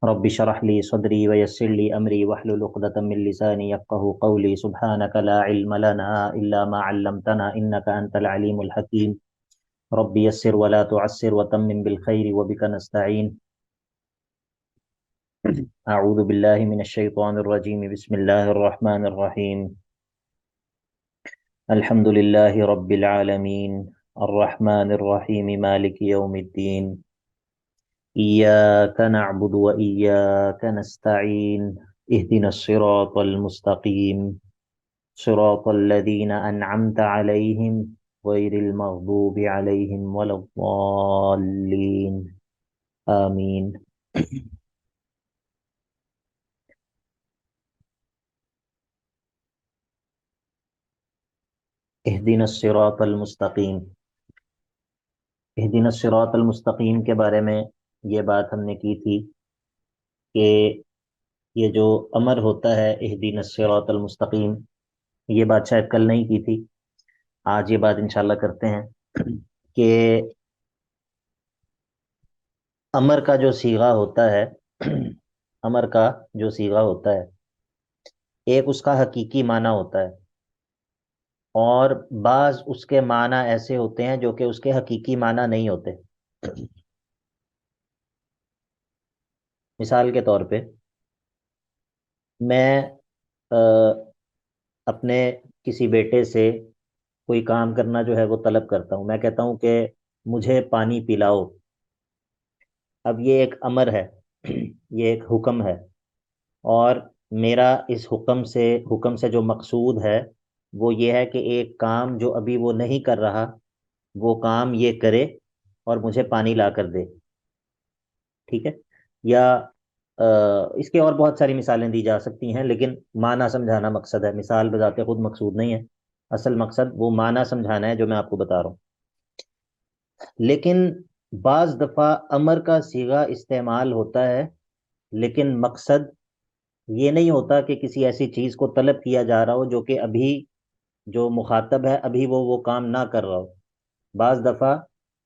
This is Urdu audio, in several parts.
رب اشرح لي صدري ويسر لي أمري واحلل عقدة من لساني يفقهوا قولي سبحانك لا علم لنا إلا ما علمتنا إنك أنت العليم الحكيم رب يسر ولا تعسر وتمم بالخير وبك نستعين أعوذ بالله من الشيطان الرجيم بسم الله الرحمن الرحيم الحمد لله رب العالمين الرحمن الرحيم مالك يوم الدين إياك نعبد وإياك نستعين اهدنا الصراط المستقيم صراط الذين أنعمت عليهم غير المغضوب عليهم ولا الضالين آمين. اهدنا الصراط المستقیم، اهدنا الصراط المستقیم کے بارے میں یہ بات ہم نے کی تھی کہ یہ جو امر ہوتا ہے اهدنا الصراط المستقیم، یہ بات شاید کل نہیں کی تھی، آج یہ بات انشاءاللہ کرتے ہیں کہ امر کا جو صیغہ ہوتا ہے امر کا جو صیغہ ہوتا ہے ایک اس کا حقیقی معنی ہوتا ہے اور بعض اس کے معنی ایسے ہوتے ہیں جو کہ اس کے حقیقی معنی نہیں ہوتے. مثال کے طور پہ میں اپنے کسی بیٹے سے کوئی کام کرنا جو ہے وہ طلب کرتا ہوں، میں کہتا ہوں کہ مجھے پانی پلاؤ. اب یہ ایک امر ہے، یہ ایک حکم ہے، اور میرا اس حکم سے جو مقصود ہے وہ یہ ہے کہ ایک کام جو ابھی وہ نہیں کر رہا وہ کام یہ کرے اور مجھے پانی لا کر دے. ٹھیک ہے؟ یا اس کے اور بہت ساری مثالیں دی جا سکتی ہیں، لیکن معنی سمجھانا مقصد ہے، مثال بذات خود مقصود نہیں ہے، اصل مقصد وہ معنی سمجھانا ہے جو میں آپ کو بتا رہا ہوں. لیکن بعض دفعہ امر کا صیغہ استعمال ہوتا ہے لیکن مقصد یہ نہیں ہوتا کہ کسی ایسی چیز کو طلب کیا جا رہا ہو جو کہ ابھی جو مخاطب ہے ابھی وہ کام نہ کر رہا ہو. بعض دفعہ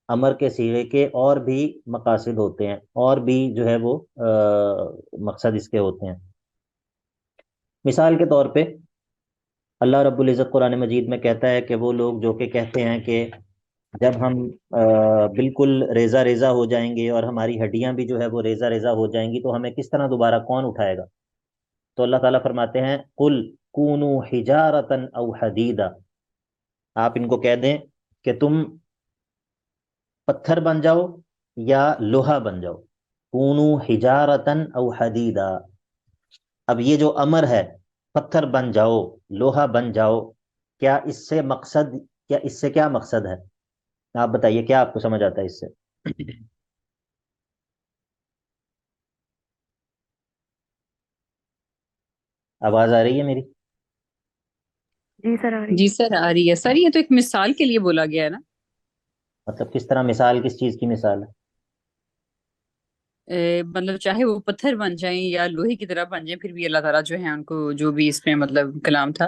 امر کے صیغے کے اور بھی مقاصد ہوتے ہیں، اور بھی جو ہے وہ مقصد اس کے ہوتے ہیں. مثال کے طور پہ اللہ رب العزت قرآن مجید میں کہتا ہے کہ وہ لوگ جو کہ کہتے ہیں کہ جب ہم بالکل ریزہ ریزہ ہو جائیں گے اور ہماری ہڈیاں بھی جو ہے وہ ریزہ ریزہ ہو جائیں گی تو ہمیں کس طرح دوبارہ کون اٹھائے گا؟ تو اللہ تعالیٰ فرماتے ہیں قل کونوا حجارتا او حدیدا، آپ ان کو کہہ دیں کہ تم پتھر بن جاؤ یا لوہا بن جاؤ. کونوا حجارتا او حدیدا، اب یہ جو امر ہے پتھر بن جاؤ لوہا بن جاؤ، کیا اس سے مقصد، کیا اس سے کیا مقصد ہے؟ آپ بتائیے کیا آپ کو سمجھ آتا ہے اس سے؟ آواز آ رہی ہے میری؟ جی سر آ رہی جی سر آ رہی ہے سر. یہ تو ایک مثال کے لیے بولا گیا ہے نا. مطلب کس طرح مثال، کس چیز کی مثال ہے؟ مطلب چاہے وہ پتھر بن جائیں یا لوہے کی طرح بن جائیں پھر بھی اللہ تعالیٰ جو ہے ان کو جو بھی اس میں مطلب کلام تھا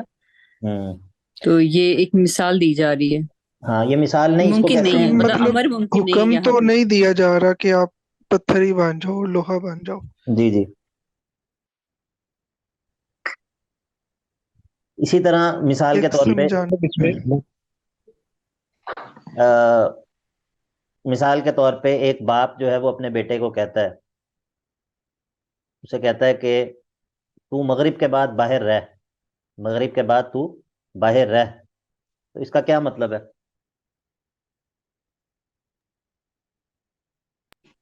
ہوں تو یہ ایک مثال دی جا رہی ہے. ہاں یہ مثال نہیں، اس کو ممکن کہتے نہیں ہیں ہے، مطلب مطلب امر ممکن نہیں ہے حکم یہاں تو پہ. نہیں دیا جا رہا کہ آپ پتھر ہی بن جاؤ لوہا بن جاؤ. جی جی. اسی طرح مثال کے ایک طور پہ سمجھانا. مثال کے طور پہ ایک باپ جو ہے وہ اپنے بیٹے کو کہتا ہے، اسے کہتا ہے کہ تو مغرب کے بعد باہر رہ، مغرب کے بعد تو باہر رہ. تو اس کا کیا مطلب ہے؟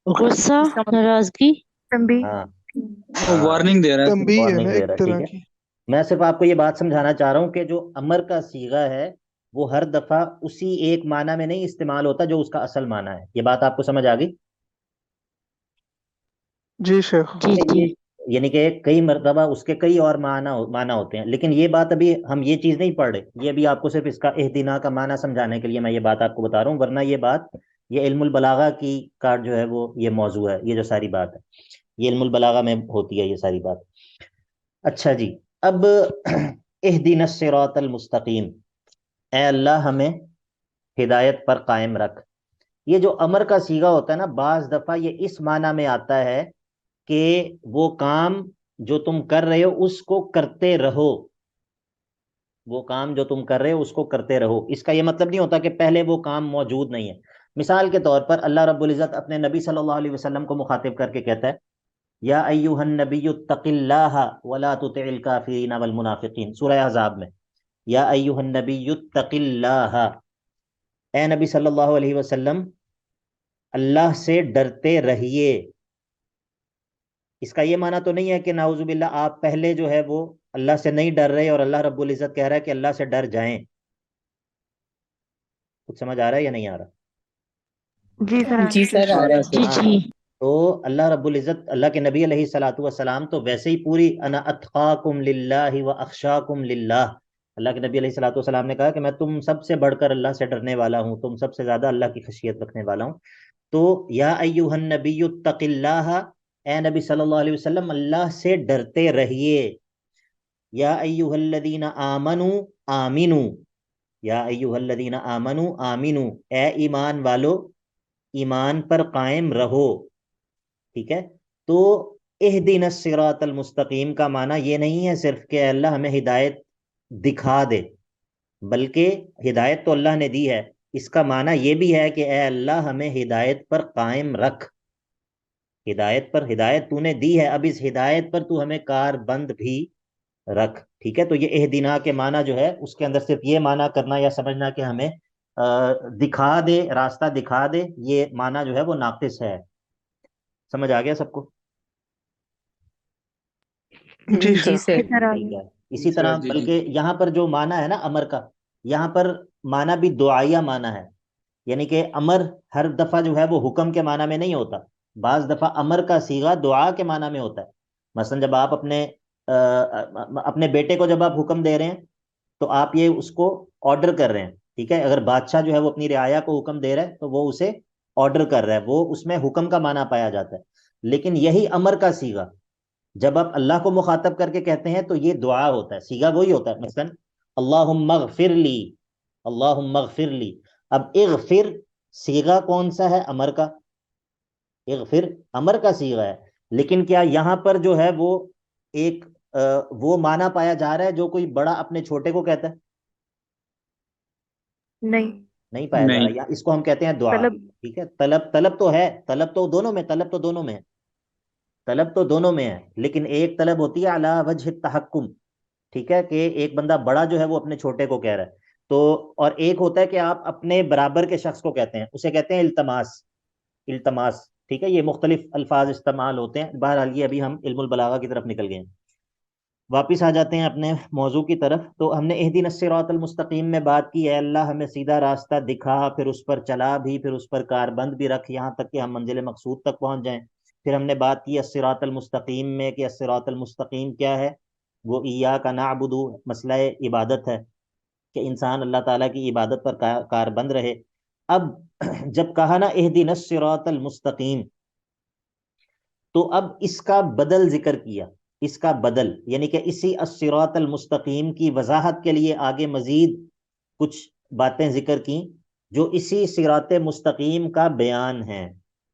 غصہ، اس کا مطلب ناراضگی. تنبیہ. ہاں وارننگ دے رہا ہے. تنبیہ ہے نا وارننگ دے ایک رہا ہے. طرح ٹھیک ہے، کی. میں صرف آپ کو یہ بات سمجھانا چاہ رہا ہوں کہ جو امر کا صیغہ ہے وہ ہر دفعہ اسی ایک معنی میں نہیں استعمال ہوتا جو اس کا اصل معنی ہے. یہ بات آپ کو سمجھ آ گئی؟ جی شیخ. جی جی. یعنی کہ کئی مرتبہ اس کے کئی اور معنی ہوتے ہیں، لیکن یہ بات ابھی ہم یہ چیز نہیں پڑھ رہے، یہ ابھی آپ کو صرف اس کا اہدنا کا معنی سمجھانے کے لیے میں یہ بات آپ کو بتا رہا ہوں، ورنہ یہ بات یہ علم البلاغہ کی کا جو ہے وہ یہ موضوع ہے، یہ جو ساری بات ہے یہ علم البلاغہ میں ہوتی ہے یہ ساری بات. اچھا جی، اب اہدنا الصراط المستقیم، اے اللہ ہمیں ہدایت پر قائم رکھ. یہ جو امر کا صیغہ ہوتا ہے نا بعض دفعہ یہ اس معنی میں آتا ہے کہ وہ کام جو تم کر رہے ہو اس کو کرتے رہو، وہ کام جو تم کر رہے ہو اس کو کرتے رہو۔ اس کا یہ مطلب نہیں ہوتا کہ پہلے وہ کام موجود نہیں ہے۔ مثال کے طور پر اللہ رب العزت اپنے نبی صلی اللہ علیہ وسلم کو مخاطب کر کے کہتا ہے یا ایھا النبی اتق اللہ ولا تطع الکافرین والمنافقین، سورہ احزاب میں، یا ایھا النبی اتق اللہ، اے نبی صلی اللہ علیہ وسلم اللہ سے ڈرتے رہیے۔ اس کا یہ معنی تو نہیں ہے کہ نعوذ باللہ آپ پہلے جو ہے وہ اللہ سے نہیں ڈر رہے اور اللہ رب العزت کہہ رہا ہے کہ اللہ سے ڈر جائیں۔ کچھ سمجھ آ رہا ہے یا نہیں آ رہا؟ جی سر جی سر آ رہا ہے۔ جی ہاں، تو اللہ رب العزت، اللہ کے نبی علیہ الصلوۃ والسلام تو ویسے ہی پوری انا اتقاکم للہ واخشاکم للہ، اللہ کے نبی علیہ الصلوۃ والسلام نے کہا کہ میں تم سب سے بڑھ کر اللہ سے ڈرنے والا ہوں، تم سب سے زیادہ اللہ کی خشیت رکھنے والا ہوں۔ تو یا ایھا النبی اتق اللہ، اے نبی صلی اللہ علیہ وسلم اللہ سے ڈرتے رہیے۔ یا ایھا الذین آمنوا آمنوا، یا ایھا الذین آمنوا آمنوا، اے ایمان والو ایمان پر قائم رہو۔ ٹھیک ہے، تو اہدنا الصراط المستقیم کا معنی یہ نہیں ہے صرف کہ اللہ ہمیں ہدایت دکھا دے، بلکہ ہدایت تو اللہ نے دی ہے، اس کا معنی یہ بھی ہے کہ اے اللہ ہمیں ہدایت پر قائم رکھ، ہدایت تو نے دی ہے، اب اس ہدایت پر تو ہمیں کار بند بھی رکھ۔ ٹھیک ہے، تو یہ اہدنا کے معنی جو ہے اس کے اندر صرف یہ معنی کرنا یا سمجھنا کہ ہمیں دکھا دے، راستہ دکھا دے، یہ معنی جو ہے وہ ناقص ہے۔ سمجھ آ گیا سب کو؟ جی جی سر سر۔ ٹھیک ہے، اسی طرح جی جی بلکہ یہاں پر جو معنی ہے نا امر کا، یہاں پر معنی بھی دعائیہ معنی ہے، یعنی کہ امر ہر دفعہ جو ہے وہ حکم کے معنی میں نہیں ہوتا، بعض دفعہ امر کا صیغہ دعا کے معنی میں ہوتا ہے۔ مثلا جب آپ اپنے بیٹے کو جب آپ حکم دے رہے ہیں تو آپ یہ اس کو آرڈر کر رہے ہیں، ٹھیک ہے، اگر بادشاہ جو ہے وہ اپنی رعایا کو حکم دے رہا ہے تو وہ اسے آرڈر کر رہا ہے، وہ اس میں حکم کا معنی پایا جاتا ہے۔ لیکن یہی امر کا صیغہ جب آپ اللہ کو مخاطب کر کے کہتے ہیں تو یہ دعا ہوتا ہے، صیغہ وہی ہوتا ہے۔ مثلا اللہم اغفر لی، اللہم اغفر لی، اب اغفر صیغہ کون سا ہے؟ امر کا، اغفر امر کا صیغہ ہے، لیکن کیا یہاں پر جو ہے وہ ایک وہ معنی پایا جا رہا ہے جو کوئی بڑا اپنے چھوٹے کو کہتا ہے؟ نہیں، نہیں پایا جا رہا، نہیں، یا اس کو ہم کہتے ہیں دعا۔ طلب ٹھیک ہے، طلب تو ہے، طلب تو دونوں میں، طلب تو دونوں میں ہے، طلب تو دونوں میں ہے، لیکن ایک طلب ہوتی ہے علی وجہ التحکم، ٹھیک ہے، کہ ایک بندہ بڑا جو ہے وہ اپنے چھوٹے کو کہہ رہا ہے، تو اور ایک ہوتا ہے کہ آپ اپنے برابر کے شخص کو کہتے ہیں، اسے کہتے ہیں التماس، التماس۔ ٹھیک ہے، یہ مختلف الفاظ استعمال ہوتے ہیں، بہرحال یہ ابھی ہم علم البلاغہ کی طرف نکل گئے ہیں، واپس آ جاتے ہیں اپنے موضوع کی طرف۔ تو ہم نے اہدنا الصراط المستقیم میں بات کی ہے اللہ ہمیں سیدھا راستہ دکھا، پھر اس پر چلا بھی، پھر اس پر کاربند بھی رکھ، یہاں تک کہ ہم منزل مقصود تک پہنچ جائیں۔ پھر ہم نے بات کی الصراط المستقیم میں کہ الصراط المستقیم کیا ہے، وہ ایاک نعبد، مسئلہ عبادت ہے کہ انسان اللہ تعالیٰ کی عبادت پر کاربند رہے۔ اب جب کہا نا اہدنا الصراط المستقیم، تو اب اس کا بدل ذکر کیا، اس کا بدل یعنی کہ اسی الصراط المستقیم کی وضاحت کے لیے آگے مزید کچھ باتیں ذکر کی جو اسی صراط مستقیم کا بیان ہے،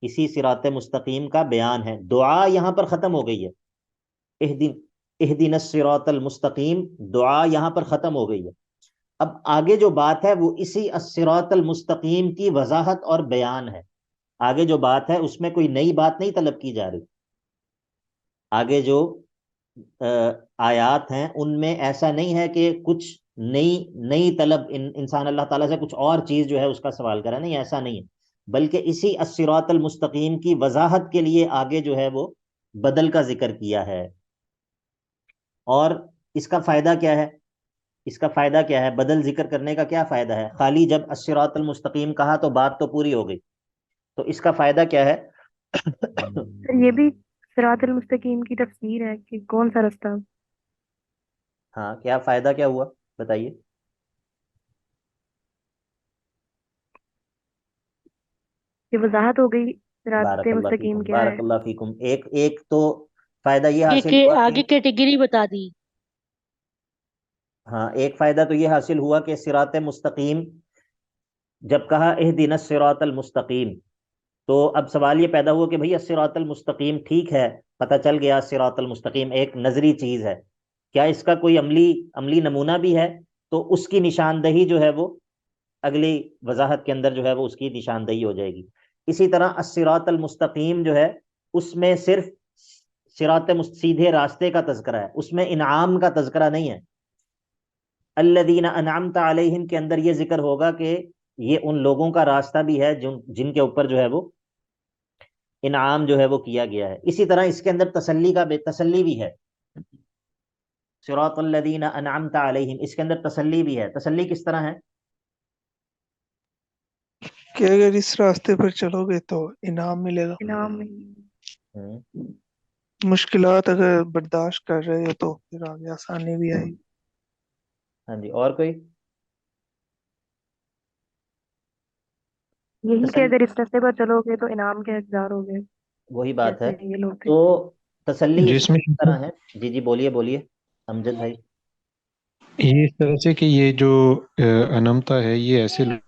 اسی صراط مستقیم کا بیان ہے۔ دعا یہاں پر ختم ہو گئی ہے، اہدنا الصراط المستقیم، دعا یہاں پر ختم ہو گئی ہے۔ اب آگے جو بات ہے وہ اسی الصراط المستقیم کی وضاحت اور بیان ہے، آگے جو بات ہے اس میں کوئی نئی بات نہیں طلب کی جا رہی، آگے جو آیات ہیں ان میں ایسا نہیں ہے کہ کچھ نئی طلب انسان اللہ تعالیٰ سے کچھ اور چیز جو ہے اس کا سوال کرا، نہیں، ایسا نہیں ہے، بلکہ اسی الصراط المستقیم کی وضاحت کے لیے آگے جو ہے وہ بدل کا ذکر کیا ہے۔ اور اس کا فائدہ کیا ہے؟ اس کا فائدہ کیا ہے؟ بدل ذکر کرنے کا کیا فائدہ ہے؟ خالی جب الصراط المستقیم کہا تو بات تو پوری ہو گئی، تو اس کا فائدہ کیا ہے؟ سر یہ بھی صراط المستقیم کی تفسیر ہے کہ کون سا راستہ؟ ہاں، کیا فائدہ کیا ہوا بتائیے؟ یہ وضاحت ہو گئی صراط بارک اللہ مستقیم فیکم، کیا ہے۔ بارک اللہ فیکم۔ ایک تو فائدہ یہ آگے حاصل کے ہوا آگے کہ کیٹیگری بتا دی۔ ہاں، ایک فائدہ تو یہ حاصل ہوا کہ صراط مستقیم جب کہا اہدنا الصراط المستقیم تو اب سوال یہ پیدا ہوا کہ بھئی الصراط المستقیم ٹھیک ہے، پتہ چل گیا الصراط المستقیم ایک نظری چیز ہے، کیا اس کا کوئی عملی نمونہ بھی ہے؟ تو اس کی نشاندہی جو ہے وہ اگلی وضاحت کے اندر جو ہے وہ اس کی نشاندہی ہو جائے گی۔ اسی طرح الصراط المستقیم جو ہے اس میں صرف سیدھے راستے کا تذکرہ ہے، اس میں انعام کا تذکرہ نہیں ہے۔ الذین انعمت علیہم کے اندر یہ ذکر ہوگا کہ یہ ان لوگوں کا راستہ بھی ہے جن کے اوپر جو ہے وہ انعام جو ہے وہ کیا گیا ہے۔ اسی طرح اس کے اندر تسلی بھی ہے، صراط الذین انعمت علیہم، اس کے اندر تسلی بھی ہے۔ تسلی کس طرح ہے؟ کہ اگر اس راستے پر چلو گے تو انعام ملے گا، انعام میں ہوں، مشکلات اگر برداشت کر رہے ہو تو پھر آگے آسانی بھی آئے گی۔ ہاں جی، اور کوئی یہی کہ تسلی؟ اگر اس راستے پر چلو گے تو انعام کے حقدار ہو گے، وہی بات ہے۔ جیسے یہ لوگ تھے۔ تو تسلی اس جس میں میں اس طرح ہے، جی جی بولیے بولیے امجد بھائی۔ یہ اس طرح سے کہ یہ جو انمتا ہے یہ ایسے لوگ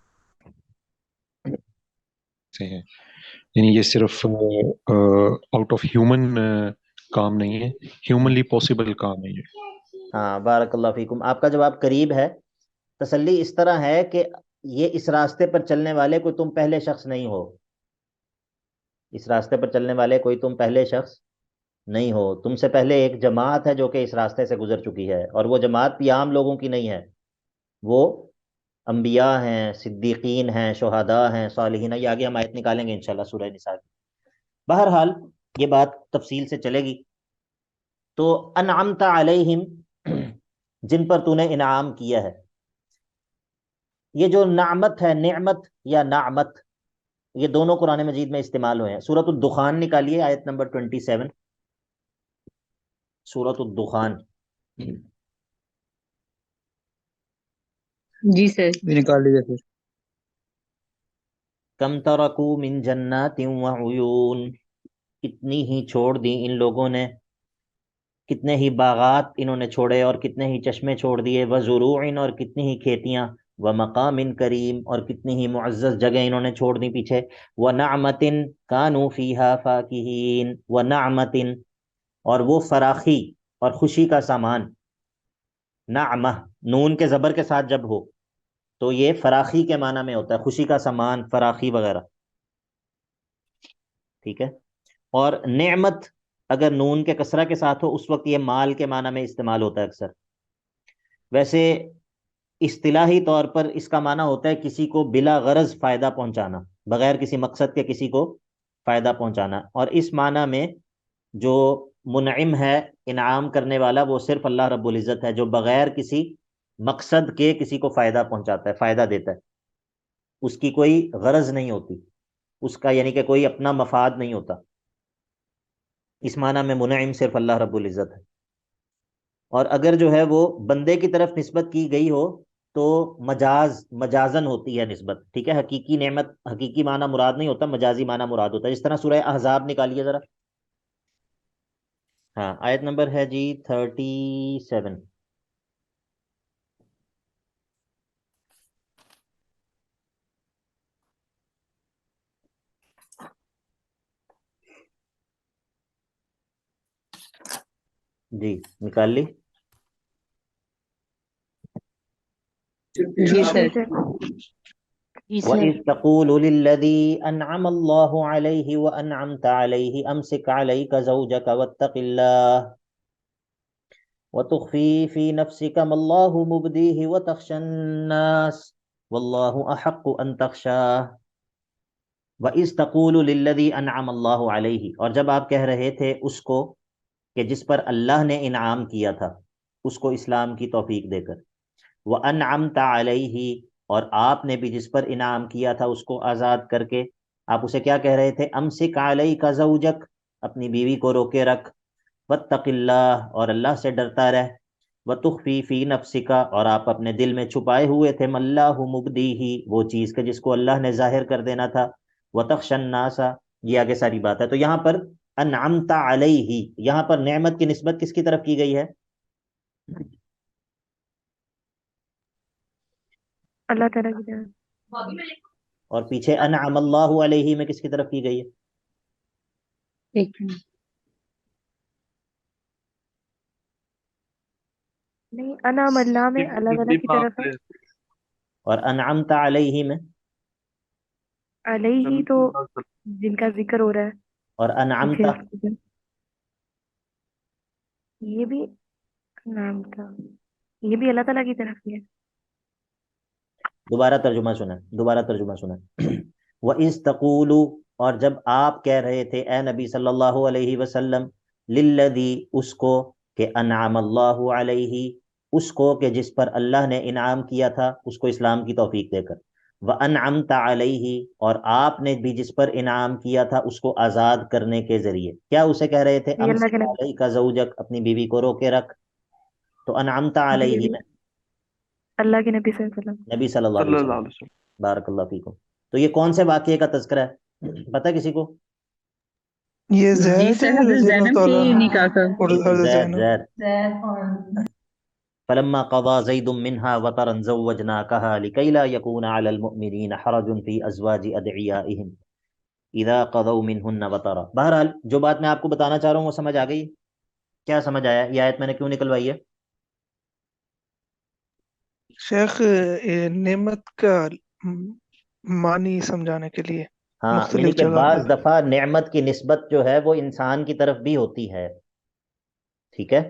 سے ہیں، یعنی یہ صرف آؤٹ آف ہیومن کام نہیں ہے، ہیومنلی پاسبل کام ہے یہ۔ ہاں بارک اللہ فیکم، آپ کا جواب قریب ہے۔ تسلی اس طرح ہے کہ یہ اس راستے پر چلنے والے کوئی تم پہلے شخص نہیں ہو، اس راستے پر چلنے والے کوئی تم پہلے شخص نہیں ہو، تم سے پہلے ایک جماعت ہے جو کہ اس راستے سے گزر چکی ہے، اور وہ جماعت بھی عام لوگوں کی نہیں ہے، وہ انبیاء ہیں، صدیقین ہیں، شہداء ہیں، صالحین ہیں۔ یہ آگے ہم آیت نکالیں گے انشاءاللہ سورہ نساء کی۔ بہرحال یہ بات تفصیل سے چلے گی۔ تو انعمت علیہم، جن پر تو نے انعام کیا ہے، یہ جو نعمت ہے، نعمت یا نعمت، یہ دونوں قرآن مجید میں استعمال ہوئے ہیں۔ سورۃ الدخان نکالیے، آیت نمبر 27، سورۃ الدخان۔ جی سر۔ یہ نکال لیجیے پھر۔ کم ترکوا من جنات وعیون، کتنی ہی چھوڑ دی ان لوگوں نے، کتنے ہی باغات انہوں نے چھوڑے اور کتنے ہی چشمے چھوڑ دیے، وزروع، اور کتنی ہی کھیتیاں، ومقام کریم، اور کتنی ہی معزز جگہ انہوں نے چھوڑ دی پیچھے، ونعمت کانوا فیہا فاکہین، ونعمت، اور وہ فراخی اور خوشی کا سامان، نعمہ نون کے زبر کے ساتھ جب ہو تو یہ فراخی کے معنی میں ہوتا ہے، خوشی کا سامان، فراخی وغیرہ، ٹھیک ہے۔ اور نعمت اگر نون کے کسرہ کے ساتھ ہو اس وقت یہ مال کے معنی میں استعمال ہوتا ہے اکثر۔ ویسے اصطلاحی طور پر اس کا معنی ہوتا ہے کسی کو بلا غرض فائدہ پہنچانا، بغیر کسی مقصد کے کسی کو فائدہ پہنچانا، اور اس معنی میں جو منعم ہے، انعام کرنے والا، وہ صرف اللہ رب العزت ہے جو بغیر کسی مقصد کے کسی کو فائدہ پہنچاتا ہے، فائدہ دیتا ہے، اس کی کوئی غرض نہیں ہوتی اس کا، یعنی کہ کوئی اپنا مفاد نہیں ہوتا۔ اس معنی میں منعم صرف اللہ رب العزت ہے۔ اور اگر جو ہے وہ بندے کی طرف نسبت کی گئی ہو تو مجازن ہوتی ہے نسبت، ٹھیک ہے، حقیقی نعمت، حقیقی معنی مراد نہیں ہوتا، مجازی معنی مراد ہوتا ہے۔ جس طرح سورہ احزاب نکالیے ذرا، ہاں آیت نمبر ہے جی 37۔ جی نکال لی؟ جی سر۔ جی سر۔ جی سر۔ وَإِذْ تَقُولُ لِلَّذِي أَنْعَمَ اللَّهُ عَلَيْهِ وَأَنْعَمْتَ عَلَيْهِ أَمْسِكْ عَلَيْكَ زَوْجَكَ وَاتَّقِ اللَّهَ وَتُخْفِي فِي نَفْسِكَ مَا اللَّهُ مُبْدِيهِ وَتَخْشَى النَّاسَ وَاللَّهُ أَحَقُّ أَنْ تَخْشَاهُ وَإِذْ تَقُولُ لِلَّذِي أَنْعَمَ اللَّهُ عَلَيْهِ، اور جب آپ کہہ رہے تھے اس کو کہ جس پر اللہ نے انعام کیا تھا، اس کو اسلام کی توفیق دے کر، وَأَنْعَمْتَ عَلَيْهِ، اور آپ نے بھی جس پر انعام کیا تھا اس کو آزاد کر کے، آپ اسے کیا کہہ رہے تھے؟ امسک علیک زوجک، اپنی بیوی کو روکے رکھ، واتق اللہ، اور اللہ سے ڈرتا رہ، وتخفی فی نفسک، اور آپ اپنے دل میں چھپائے ہوئے تھے، ما اللہ مبدیہ، وہ چیز کہ جس کو اللہ نے ظاہر کر دینا تھا، وتخشى الناس، یہ آگے ساری بات ہے۔ تو یہاں پر انعمت علیہ، یہاں پر نعمت کی نسبت کس کی طرف کی گئی ہے؟ اللہ تعالیٰ کی طرف۔ اور پیچھے انعم اللہ علیہ میں کس کی طرف کی گئی ہے؟ ایک منٹ۔ نہیں، انعام اللہ میں الگ الگ کی طرف ہے، اور انعمت علیہ میں، علیہ تو جن کا ذکر ہو رہا ہے اور انعمت پیچھے، یہ بھی نام تھا، یہ بھی اللہ تعالیٰ کی طرف ہی ہے۔ دوبارہ ترجمہ سنیں، دوبارہ ترجمہ سنیں۔ وَإِذْ تَقُولُ، اور جب آپ کہہ رہے تھے اے نبی صلی اللہ علیہ وسلم، للذی، اس کو، کہ انعم اللہ علیہ، اس کو کہ جس پر اللہ نے انعام کیا تھا، اس کو اسلام کی توفیق دے کر، وَأَنْعَمْتَ عَلَيْهِ، اور آپ نے بھی جس پر انعام کیا تھا اس کو آزاد کرنے کے ذریعے، کیا اسے کہہ رہے تھے یہ اللہ کے امسک نبی، علیک زوجک، اپنی بیوی کو روکے رکھ، تو انعمت جی علیہ جی، میں اللہ کے نبی صلی اللہ علیہ وسلم۔ نبی صلی اللہ علیہ وسلم، بارک اللہ فیکم۔ تو یہ کون سے واقعے کا تذکرہ ہے، پتہ کسی کو؟ یہ یہ زید ہے حضرت رضی اللہ زینب تعالیٰ کی عنہ نکاح کا۔ اور حضرت زید زینب؟ زید فلما قضى زيد منها وطرا زوجناكها لكي لا يكون على المؤمنين حرج في ازواج ادعيائهم اذا قضوا منهن وطرا۔ بہرحال جو بات میں آپ کو بتانا چاہ رہا ہوں وہ سمجھ آ گئی؟ کیا سمجھ آیا؟ یہ آیت میں نے کیوں نکلوائی ہے؟ شیخ نعمت کا معنی سمجھانے کے لیے ہاں، یعنی مختلف کہ جگہ بعض پر۔ دفعہ نعمت کی نسبت جو ہے وہ انسان کی طرف بھی ہوتی ہے، ٹھیک ہے؟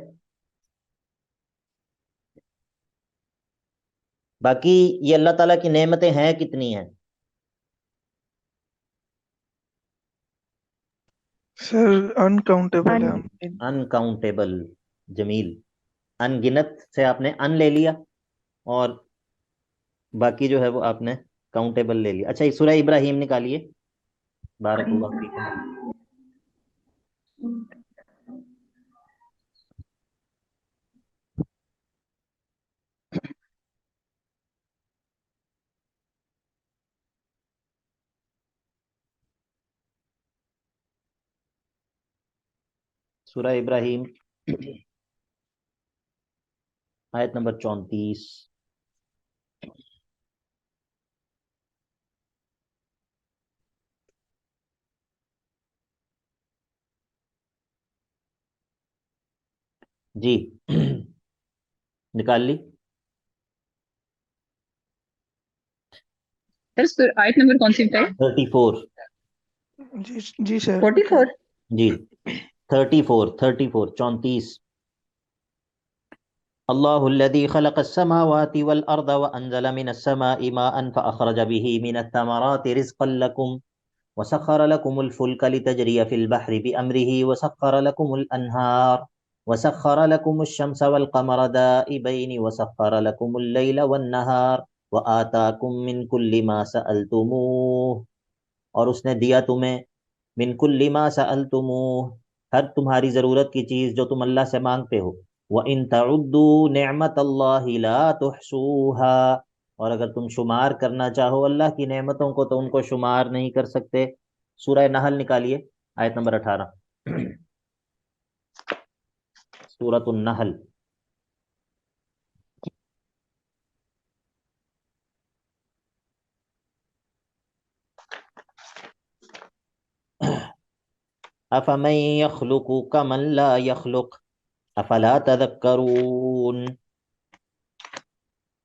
باقی یہ اللہ تعالیٰ کی نعمتیں ہیں کتنی ہیں؟ سر انکاؤنٹیبل ہے ہم۔ انکاؤنٹیبل، جمیل، ان گنت سے آپ نے ان لے لیا، اور باقی جو ہے وہ آپ نے کاؤنٹیبل لے لیا۔ اچھا، یہ سورہ ابراہیم نکالیے، بارک اللہ فیکم۔ سورہ ابراہیم آیت نمبر 34۔ جی نکال لی؟ سر آیت نمبر کون سی بتائی؟ 34، جی جی شیخ 44۔ جی 34، 34 اللہ الذي خلق السماوات والأرض وأنزل من السماء ماء فأخرج به من الثمرات رزقا لكم وسخر لكم الفلك لتجري في البحر بأمره وسخر لكم الأنهار وسخر لكم الشمس والقمر دائبين وسخر لكم الليل والنهار وآتاكم من كل ما سألتموه، اور اس نے دیا تمہیں من کل ما سألتموه، ہر تمہاری ضرورت کی چیز جو تم اللہ سے مانگتے ہو، وَإِن تَعُدُّوا نِعْمَةَ اللَّهِ لَا تُحْصُوهَا، اور اگر تم شمار کرنا چاہو اللہ کی نعمتوں کو تو ان کو شمار نہیں کر سکتے۔ سورہ نحل نکالیے، آیت نمبر 18، سورۃ النحل۔ أَفَمَن يَخْلُقُ كَمَن لَّا يَخْلُقُ أَفَلَا تَذَكَّرُونَ۔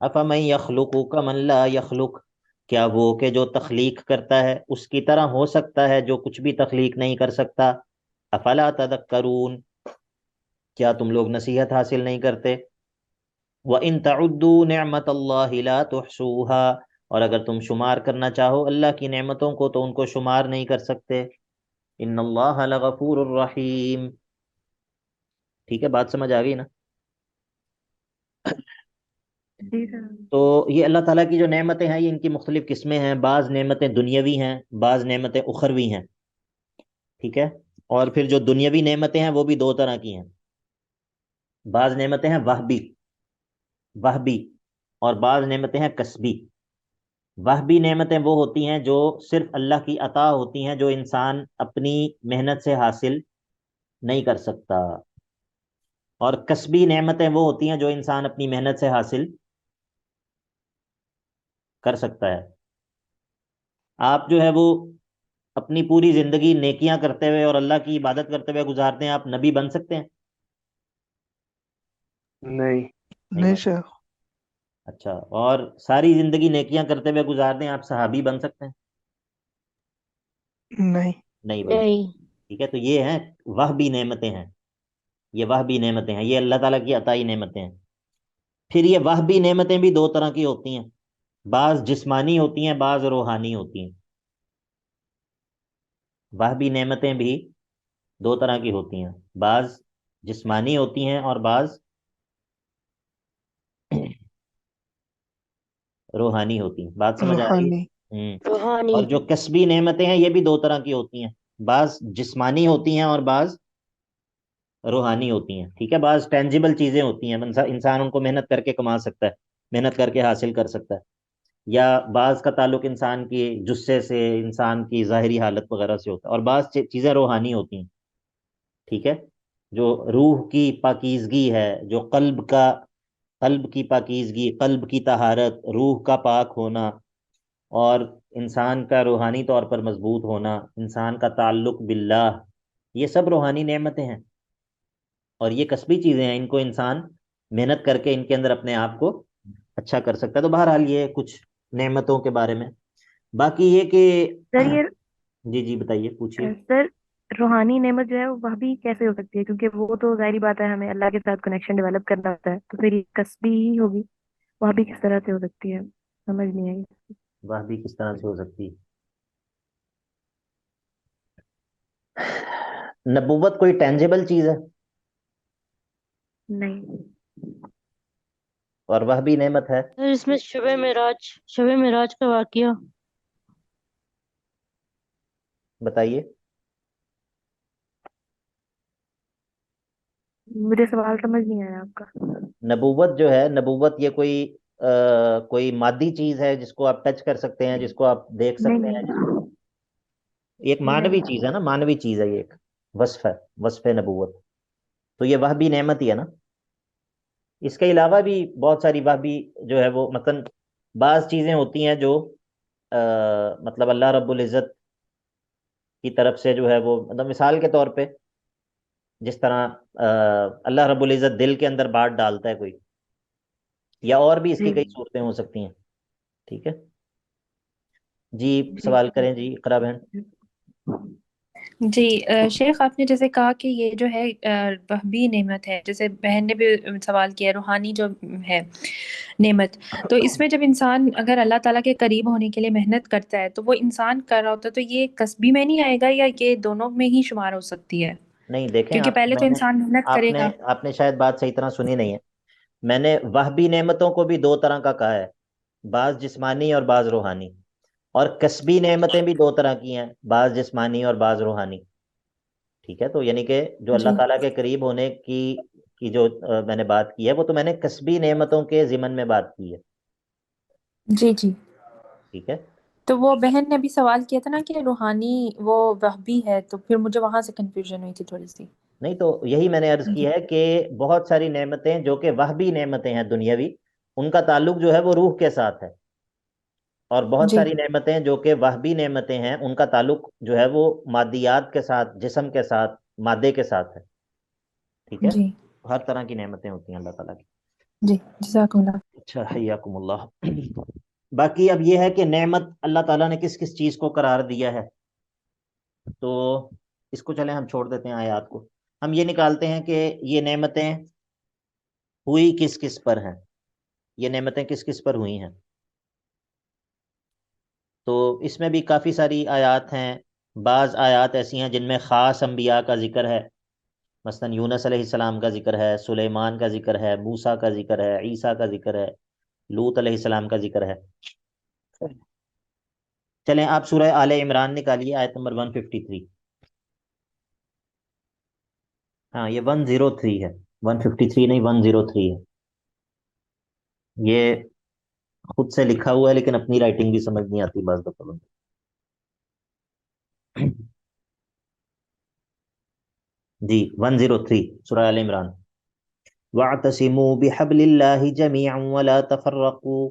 أَفَمَن يَخْلُقُ كَمَن لَّا يَخْلُقُ، کیا وہ کہ جو تخلیق کرتا ہے اس کی طرح ہو سکتا ہے جو کچھ بھی تخلیق نہیں کر سکتا؟ افلا تذکرون، کیا تم لوگ نصیحت حاصل نہیں کرتے؟ وَإِن تَعُدُّوا نِعْمَةَ اللَّهِ لَا تُحْصُوهَا، اور اگر تم شمار کرنا چاہو اللہ کی نعمتوں کو تو ان کو شمار نہیں کر سکتے۔ ان اللہ لغفور الرحیم۔ ٹھیک ہے، بات سمجھ آ گئی نا؟ جی سر۔ تو یہ اللہ تعالیٰ کی جو نعمتیں ہیں یہ ان کی مختلف قسمیں ہیں، بعض نعمتیں دنیاوی ہیں، بعض نعمتیں اخروی ہیں، ٹھیک ہے؟ اور پھر جو دنیاوی نعمتیں ہیں وہ بھی دو طرح کی ہیں، بعض نعمتیں ہیں وہبی، وہبی، اور بعض نعمتیں ہیں کسبی۔ وہبی نعمتیں وہ ہوتی ہیں جو صرف اللہ کی عطا ہوتی ہیں، جو انسان اپنی محنت سے حاصل نہیں کر سکتا، اور کسبی نعمتیں وہ ہوتی ہیں جو انسان اپنی محنت سے حاصل کر سکتا ہے۔ آپ جو ہے وہ اپنی پوری زندگی نیکیاں کرتے ہوئے اور اللہ کی عبادت کرتے ہوئے گزارتے ہیں، آپ نبی بن سکتے ہیں؟ نہیں نہیں نہیں بن سکتے۔ شیخ، اچھا، اور ساری زندگی نیکیاں کرتے ہوئے گزار دیں، آپ صحابی بن سکتے ہیں؟ نہیں نہیں بن سکتے۔ نہیں ٹھیک ہے، تو یہ ہیں وہبی نعمتیں ہیں، یہ وہبی نعمتیں ہیں، یہ اللہ تعالیٰ کی عطائی نعمتیں ہیں۔ پھر یہ وہبی نعمتیں بھی دو طرح کی ہوتی ہیں، بعض جسمانی ہوتی ہیں، بعض روحانی ہوتی ہیں۔ وہبی نعمتیں بھی دو طرح کی ہوتی ہیں، بعض جسمانی ہوتی ہیں اور بعض روحانی ہوتی ہیں۔ بات سمجھ آ رہی روحانی۔ ہے؟ روحانی اور جو کسبی نعمتیں ہیں یہ بھی دو طرح کی ہوتی ہیں، بعض جسمانی ہوتی ہیں اور بعض روحانی ہوتی ہیں۔ ٹھیک ہے، بعض ٹینجیبل چیزیں ہوتی ہیں، انسان ان کو محنت کر کے کما سکتا ہے، محنت کر کے حاصل کر سکتا ہے، یا بعض کا تعلق انسان کی جسے سے، انسان کی ظاہری حالت وغیرہ سے ہوتا ہے، اور بعض چیزیں روحانی ہوتی ہیں۔ ٹھیک ہے، جو روح کی پاکیزگی ہے، جو قلب کی پاکیزگی، قلب کی طہارت، روح کا پاک ہونا، اور انسان کا روحانی طور پر مضبوط ہونا، انسان کا تعلق باللہ، یہ سب روحانی نعمتیں ہیں، اور یہ کسبی چیزیں ہیں، ان کو انسان محنت کر کے ان کے اندر اپنے آپ کو اچھا کر سکتا ہے۔ تو بہرحال یہ کچھ نعمتوں کے بارے میں، باقی یہ کہ سر یہ جی جی بتائیے، پوچھیے۔ سر روحانی نعمت جو ہے وہ بھی کیسے ہو سکتی ہے؟ کیونکہ وہ تو ظاہری بات ہے، ہمیں اللہ کے ساتھ کنیکشن ڈیولپ کرنا ہوتا ہے، تو پھر یہ کسبی ہی ہوگی، وہ بھی کس طرح سے ہو سکتی ہے؟ سمجھ نہیں آئی۔ وہ بھی کس طرح سے ہو سکتی ہے؟ نبوت کوئی ٹینجیبل چیز ہے نہیں اور وہ بھی نعمت ہے؟ سر اس میں شب معراج کا واقعہ بتائیے۔ مجھے سوال سمجھ نہیں آیا آپ کا۔ نبوت جو ہے، نبوت یہ کوئی مادی چیز ہے جس کو آپ ٹچ کر سکتے ہیں، جس کو آپ دیکھ نہیں سکتے ہیں، جس کو نہیں ایک مانوی نہیں چیز ہے نا، مانوی چیز ہے، یہ ایک وصف ہے، وصف نبوت، تو یہ وہ بھی نعمت ہی ہے نا۔ اس کے علاوہ بھی بہت ساری وہ بھی جو ہے وہ مثلا بعض چیزیں ہوتی ہیں جو مطلب اللہ رب العزت کی طرف سے جو ہے وہ، مطلب مثال کے طور پہ جس طرح اللہ رب العزت دل کے اندر بات ڈالتا ہے کوئی، یا اور بھی اس کی جی کئی صورتیں ہو سکتی ہیں۔ ٹھیک ہے جی، جی سوال کریں جی اقرا بہن۔ جی شیخ، آپ نے جیسے کہا کہ یہ جو ہے وہبی نعمت ہے، جیسے بہن نے بھی سوال کیا روحانی جو ہے نعمت، تو اس میں جب انسان اگر اللہ تعالیٰ کے قریب ہونے کے لیے محنت کرتا ہے تو وہ انسان کر رہا ہوتا ہے، تو یہ کسبی میں نہیں آئے گا یا یہ دونوں میں ہی شمار ہو سکتی ہے؟ نہیں دیکھیں، کیونکہ پہلے تو انسان محنت آپ کرے نے گا۔ آپ نے شاید بات صحیح طرح سنی نہیں ہے۔ میں نے وہبی نعمتوں کو بھی دو طرح کا کہا ہے، بعض جسمانی اور بعض روحانی، اور کسبی نعمتیں بھی دو طرح کی ہیں، بعض جسمانی اور بعض روحانی۔ ٹھیک ہے، تو یعنی کہ جو اللہ جی تعالیٰ کے قریب ہونے کی جو میں نے بات کی ہے، وہ تو میں نے کسبی نعمتوں کے ضمن میں بات کی ہے۔ جی جی، ٹھیک ہے، تو وہ بہن نے بھی سوال کیا تھا نا کہ روحانی وہ وہبی ہے، تو پھر مجھے وہاں سے کنفیوژن ہوئی تھی تھوڑی سی۔ نہیں تو یہی میں نے عرض جی کی ہے کہ بہت ساری نعمتیں جو کہ وہبی نعمتیں ہیں دنیاوی، ان کا تعلق جو ہے وہ روح کے ساتھ ہے، اور بہت جی ساری نعمتیں جو کہ وہبی نعمتیں ہیں ان کا تعلق جو ہے وہ مادیات کے ساتھ، جسم کے ساتھ، مادے کے ساتھ ہے۔ ٹھیک ہے، جی ہر طرح کی نعمتیں ہوتی ہیں اللہ تعالیٰ کی۔ جی، جزاک اللہ۔ اچھا، حیاکم اللہ۔ باقی اب یہ ہے کہ نعمت اللہ تعالیٰ نے کس کس چیز کو قرار دیا ہے، تو اس کو چلیں ہم چھوڑ دیتے ہیں آیات کو، ہم یہ نکالتے ہیں کہ یہ نعمتیں ہوئی کس کس پر ہیں، یہ نعمتیں کس کس پر ہوئی ہیں۔ تو اس میں بھی کافی ساری آیات ہیں، بعض آیات ایسی ہیں جن میں خاص انبیاء کا ذکر ہے، مثلا یونس علیہ السلام کا ذکر ہے، سلیمان کا ذکر ہے، موسیٰ کا ذکر ہے، عیسیٰ کا ذکر ہے، لوط علیہ السلام کا ذکر ہے۔ چلیں آپ سورہ آل عمران نکالیے، آیت نمبر 153۔ ہاں یہ 103 ہے، 153 نہیں 103 ہے، یہ خود سے لکھا ہوا ہے لیکن اپنی رائٹنگ بھی سمجھ نہیں آتی بعض دفعہ بندے۔ جی 103 سورہ آل عمران۔ وَاعْتَصِمُوا بِحَبْلِ اللَّهِ جَمِيعًا وَلَا تَفَرَّقُوا،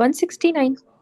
169।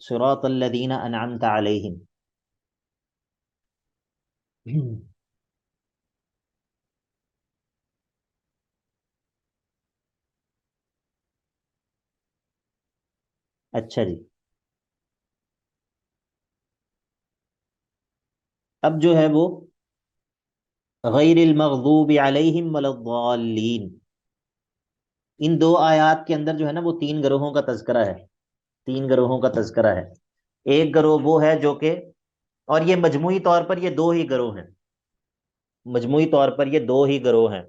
صراط الذین انعمت علیہم. اچھا جی، اب جو ہے وہ غیر المغضوب علیہم ولا الضالین، ان دو آیات کے اندر جو ہے نا وہ تین گروہوں کا تذکرہ ہے. تین گروہوں کا تذکرہ ہے. ایک گروہ وہ ہے جو کہ، اور یہ مجموعی طور پر یہ دو ہی گروہ ہیں، مجموعی طور پر یہ دو ہی گروہ ہیں.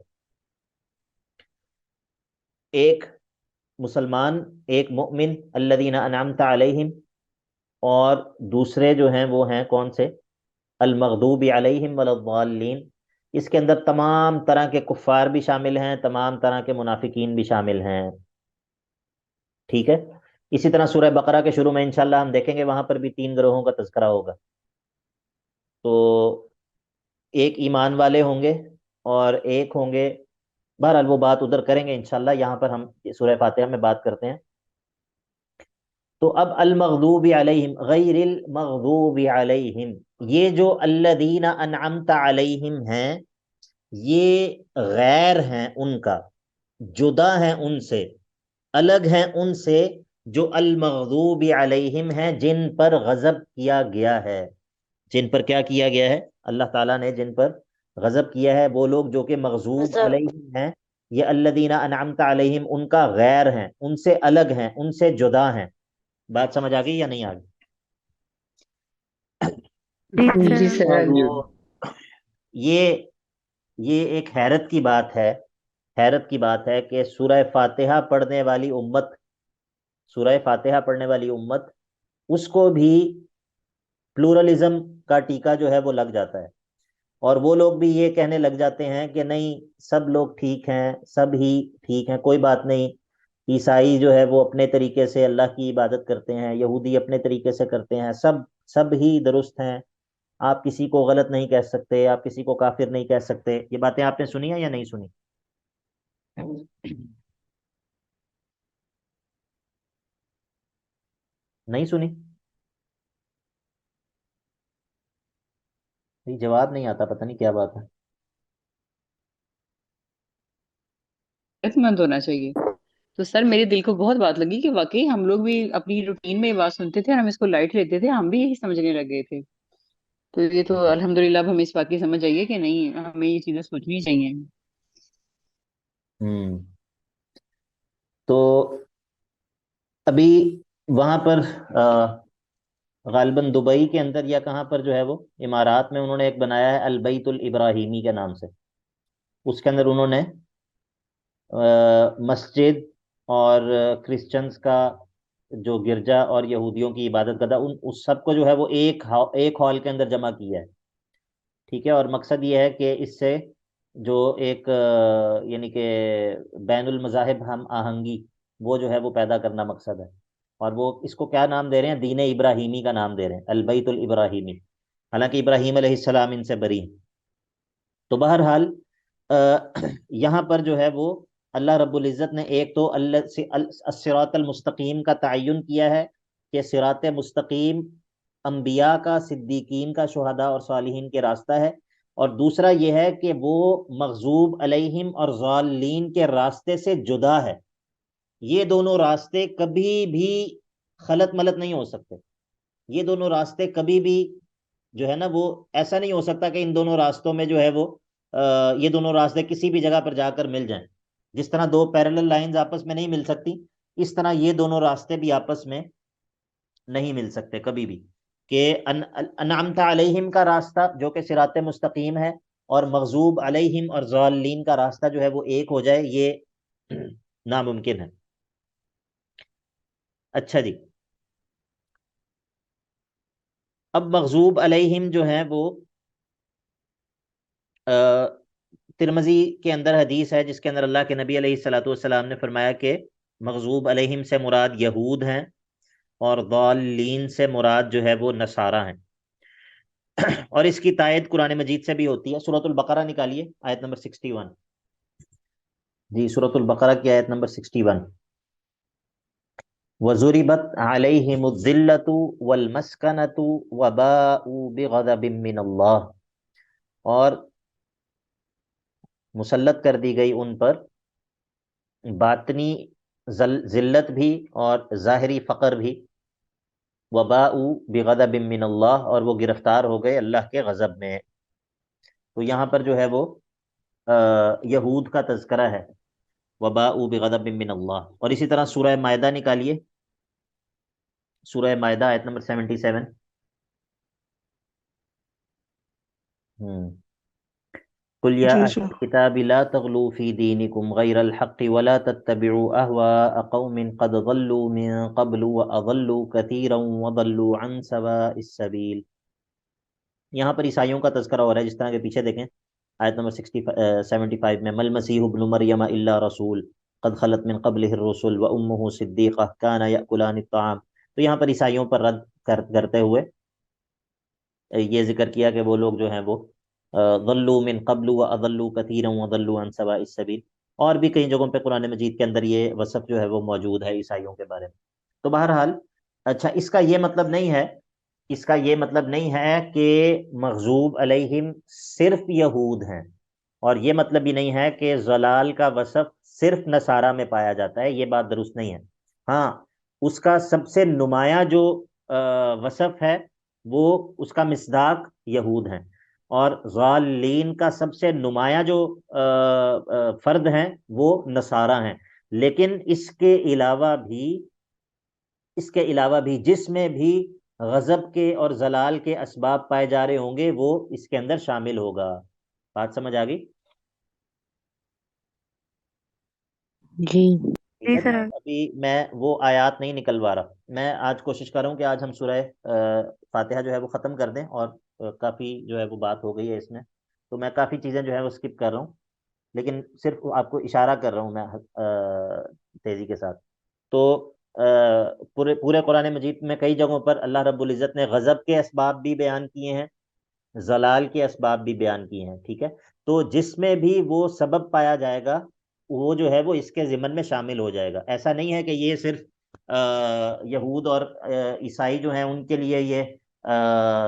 ایک مسلمان، ایک مؤمن الذین انعمت علیہم، اور دوسرے جو ہیں وہ ہیں کون سے؟ المغضوب علیہم ولا الضالین. اس کے اندر تمام طرح کے کفار بھی شامل ہیں، تمام طرح کے منافقین بھی شامل ہیں. ٹھیک ہے. اسی طرح سورہ بقرہ کے شروع میں انشاءاللہ ہم دیکھیں گے وہاں پر بھی تین گروہوں کا تذکرہ ہوگا. تو ایک ایمان والے ہوں گے اور ایک ہوں گے، بہرحال وہ بات ادھر کریں گے انشاءاللہ. یہاں پر ہم سورہ فاتحہ میں بات کرتے ہیں. تو اب المغضوب علیہم، غیر المغضوب علیہم، یہ جو الذین انعمت علیہم ہیں، یہ غیر ہیں ان کا، جدا ہیں ان سے، الگ ہیں ان سے جو المغضوب علیہم ہیں، جن پر غضب کیا گیا ہے. جن پر کیا کیا گیا ہے؟ اللہ تعالیٰ نے جن پر غضب کیا ہے، وہ لوگ جو کہ مغضوب غضب علیہم ہیں، یہ الذین انعمت علیہم ان کا غیر ہیں، ان سے الگ ہیں، ان سے جدا ہیں. بات سمجھ آ گئی یا نہیں آ گئی؟ جی جی سر. سر آ گئی تو یہ یہ ایک حیرت کی بات ہے، حیرت کی بات ہے کہ سورہ فاتحہ پڑھنے والی امت، سورہ فاتحہ پڑھنے والی امت، اس کو بھی پلورلزم کا ٹیکہ جو ہے وہ لگ جاتا ہے، اور وہ لوگ بھی یہ کہنے لگ جاتے ہیں کہ نہیں، سب لوگ ٹھیک ہیں، سب ہی ٹھیک ہیں، کوئی بات نہیں. عیسائی جو ہے وہ اپنے طریقے سے اللہ کی عبادت کرتے ہیں، یہودی اپنے طریقے سے کرتے ہیں، سب ہی درست ہیں. آپ کسی کو غلط نہیں کہہ سکتے، آپ کسی کو کافر نہیں کہہ سکتے. یہ باتیں آپ نے سنی ہیں یا نہیں سنی؟ نہیں سنی؟ یہ جواب نہیں آتا، پتہ نہیں کیا بات ہے. مند ہونا چاہیے. تو سر میرے دل کو بہت بات لگی کہ واقعی ہم لوگ بھی اپنی روٹین میں یہ بات سنتے تھے اور ہم اس کو لائٹ لیتے تھے، ہم بھی یہی سمجھنے لگ گئے تھے. تو یہ تو الحمدللہ اب ہمیں اس بات کی سمجھ آئیے کہ نہیں، ہمیں یہ چیزیں سوچنی چاہیے. ہوں تو ابھی وہاں پر غالباً دبئی کے اندر یا کہاں پر جو ہے وہ امارات میں انہوں نے ایک بنایا ہے البیت الابراہیمی کے نام سے. اس کے اندر انہوں نے مسجد اور کرسچنز کا جو گرجا اور یہودیوں کی عبادت گاہ، ان اس سب کو جو ہے وہ ایک ہال کے اندر جمع کیا ہے. ٹھیک ہے. اور مقصد یہ ہے کہ اس سے جو ایک یعنی کہ بین المذاہب ہم آہنگی، وہ جو ہے وہ پیدا کرنا مقصد ہے. اور وہ اس کو کیا نام دے رہے ہیں؟ دین ابراہیمی کا نام دے رہے ہیں، البیت الابراہیمی. حالانکہ ابراہیم علیہ السلام ان سے بری ہیں. تو بہرحال یہاں پر جو ہے وہ اللہ رب العزت نے ایک تو الصراط المستقیم کا تعین کیا ہے کہ صراط مستقیم انبیاء کا، صدیقین کا، شہداء اور صالحین کے راستہ ہے. اور دوسرا یہ ہے کہ وہ مغضوب علیہم اور ضالین کے راستے سے جدا ہے. یہ دونوں راستے کبھی بھی خلط ملط نہیں ہو سکتے. یہ دونوں راستے کبھی بھی جو ہے نا وہ ایسا نہیں ہو سکتا کہ ان دونوں راستوں میں جو ہے وہ یہ دونوں راستے کسی بھی جگہ پر جا کر مل جائیں. جس طرح دو پیرلل لائنز آپس میں نہیں مل سکتی، اس طرح یہ دونوں راستے بھی آپس میں نہیں مل سکتے کبھی بھی. کہ انعمت علیہم کا راستہ جو کہ صراط مستقیم ہے، اور مغضوب علیہم اور ضالین کا راستہ جو ہے وہ ایک ہو جائے، یہ ناممکن ہے. اچھا جی، اب مغضوب علیہم جو ہیں وہ ترمذی کے اندر حدیث ہے جس کے اندر اللہ کے نبی علیہ الصلوۃ والسلام نے فرمایا کہ مغضوب علیہم سے مراد یہود ہیں اور ضالین سے مراد جو ہے وہ نصارہ ہیں. اور اس کی تائید قرآن مجید سے بھی ہوتی ہے. سورۃ البقرہ نکالیے، آیت نمبر 61. جی، سورۃ البقرہ کی آیت نمبر 61. وَضُرِبَتْ عَلَيْهِمُ الذِّلَّةُ وَالْمَسْكَنَةُ وَبَاءُوا بِغَضَبٍ مِّنَ اللَّهِ، اور مسلط کر دی گئی ان پر باطنی ذلت بھی اور ظاہری فقر بھی، وباءوا بغضب من اللہ، اور وہ گرفتار ہو گئے اللہ کے غضب میں۔ تو یہاں پر جو ہے وہ یہود کا تذکرہ ہے، وباءوا بغضب من اللہ۔ اور اسی طرح سورہ مائدہ نکالیے، سورہ مائدہ آیت نمبر 77۔ قل یا جی اہل سر۔ الکتاب لا تغلوا فی دینکم غیر الحق ولا تتبعوا اہواء قوم قد ضلوا من قبل واضلوا کثیرا وضلوا عن سواء السبیل۔ یہاں پر عیسائیوں کا تذکرہ ہو رہا ہے، جس طرح کے پیچھے دیکھیں آیت نمبر 75 میں، مل مسیح ابن مریم الا رسول قد خلت من قبلہ الرسل وامہ صدیقہ کانا یأکلان الطعام۔ تو یہاں پر عیسائیوں پر رد کرتے ہوئے یہ ذکر کیا کہ وہ لوگ جو ہیں وہ ضلوا من قبل واضلوا كثيرا وضلوا عن سواء السبيل، اور بھی کئی جگہوں پہ قرآن مجید کے اندر یہ وصف جو ہے وہ موجود ہے عیسائیوں کے بارے میں۔ تو بہرحال اچھا، اس کا یہ مطلب نہیں ہے، اس کا یہ مطلب نہیں ہے کہ مغضوب علیہم صرف یہود ہیں، اور یہ مطلب بھی نہیں ہے کہ ضلال کا وصف صرف نصارہ میں پایا جاتا ہے، یہ بات درست نہیں ہے۔ ہاں، اس کا سب سے نمایاں جو وصف ہے وہ اس کا مصداق یہود ہیں، اور ضالین کا سب سے نمایاں جو فرد ہیں وہ نصارہ ہیں۔ لیکن اس کے علاوہ بھی جس میں بھی غضب کے اور ضلال کے اسباب پائے جا رہے ہوں گے وہ اس کے اندر شامل ہوگا۔ بات سمجھ آ گئی؟ جی ٹھیک جی ہے، سر۔ تو ابھی میں وہ آیات نہیں نکلوا رہا، میں آج کوشش کر رہا ہوں کہ آج ہم سورہ فاتحہ جو ہے وہ ختم کر دیں، اور کافی جو ہے وہ بات ہو گئی ہے اس میں، تو میں کافی چیزیں جو ہے وہ اسکپ کر رہا ہوں، لیکن صرف آپ کو اشارہ کر رہا ہوں میں تیزی کے ساتھ۔ تو پورے قرآن مجید میں کئی جگہوں پر اللہ رب العزت نے غضب کے اسباب بھی بیان کیے ہیں، زلال کے اسباب بھی بیان کیے ہیں، ٹھیک ہے؟ تو جس میں بھی وہ سبب پایا جائے گا وہ جو ہے وہ اس کے ضمن میں شامل ہو جائے گا۔ ایسا نہیں ہے کہ یہ صرف یہود اور عیسائی جو ہیں ان کے لیے یہ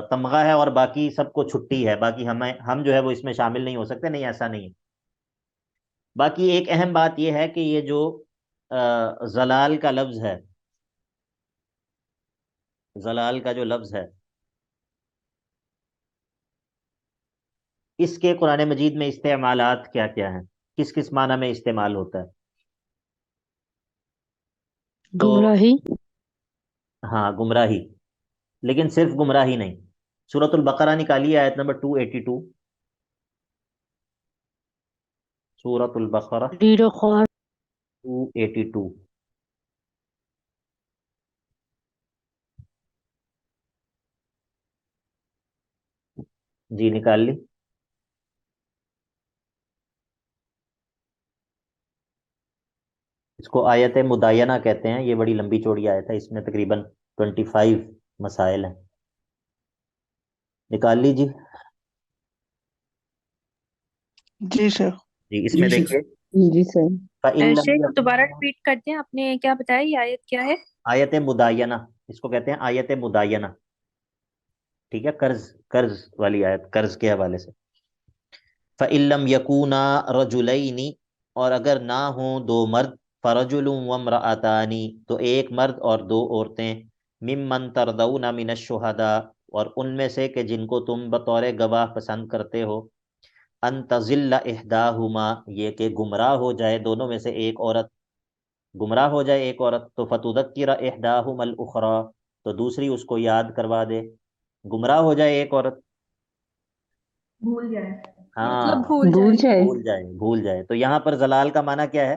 تمغہ ہے اور باقی سب کو چھٹی ہے، باقی ہم جو ہے وہ اس میں شامل نہیں ہو سکتے، نہیں، ایسا نہیں ہے۔ باقی ایک اہم بات یہ ہے کہ یہ جو زلال کا لفظ ہے، زلال کا جو لفظ ہے، اس کے قرآن مجید میں استعمالات کیا کیا ہیں، کس کس معنی میں استعمال ہوتا ہے؟ تو گمراہی۔ ہاں، گمراہی، لیکن صرف گمراہی نہیں۔ سورۃ البقرہ نکالیے آیت نمبر 282، سورۃ البقرہ ڈیڑھ خوار۔ 282۔ جی نکال لی؟ اس کو آیت مداینہ کہتے ہیں، یہ بڑی لمبی چوڑی آیت ہے، اس میں تقریباً 25 مسائل ہیں۔ نکال لی جی؟ جی سر۔ جی، اس میں دیکھیے جی سر۔ فَإِن لَمْ شیخ دوبارہ يَكُونَا، ریپیٹ کرتے ہیں، آپ نے کیا بتایا، یہ آیت کیا ہے؟ آیت مداینہ، اس کو کہتے ہیں آیت مداینہ، ٹھیک ہے؟ قرض والی آیت، قرض کے حوالے سے۔ فَإِن لَمْ يَكُونَا رَجُلَيْنِ، اور اگر نہ ہوں دو مرد، فَرَجُلٌ وَامْرَأَتَانِ، تو ایک مرد اور دو عورتیں، مِمَّن تَرْضَوْنَ مِنَ الشُّهَدَاء، اور ان میں سے کہ جن کو تم بطور گواہ پسند کرتے ہو، ان تضل احداہما، یہ کہ گمراہ ہو جائے دونوں میں سے ایک عورت، گمراہ ہو جائے ایک عورت، تو فتذکر احداہما الاخری، تو دوسری اس کو یاد کروا دے۔ گمراہ ہو جائے ایک عورت، بھول جائے، ہاں، مطلب بھول بھول جائے، جائے۔ بھول جائے، تو یہاں پر زلال کا معنی کیا ہے؟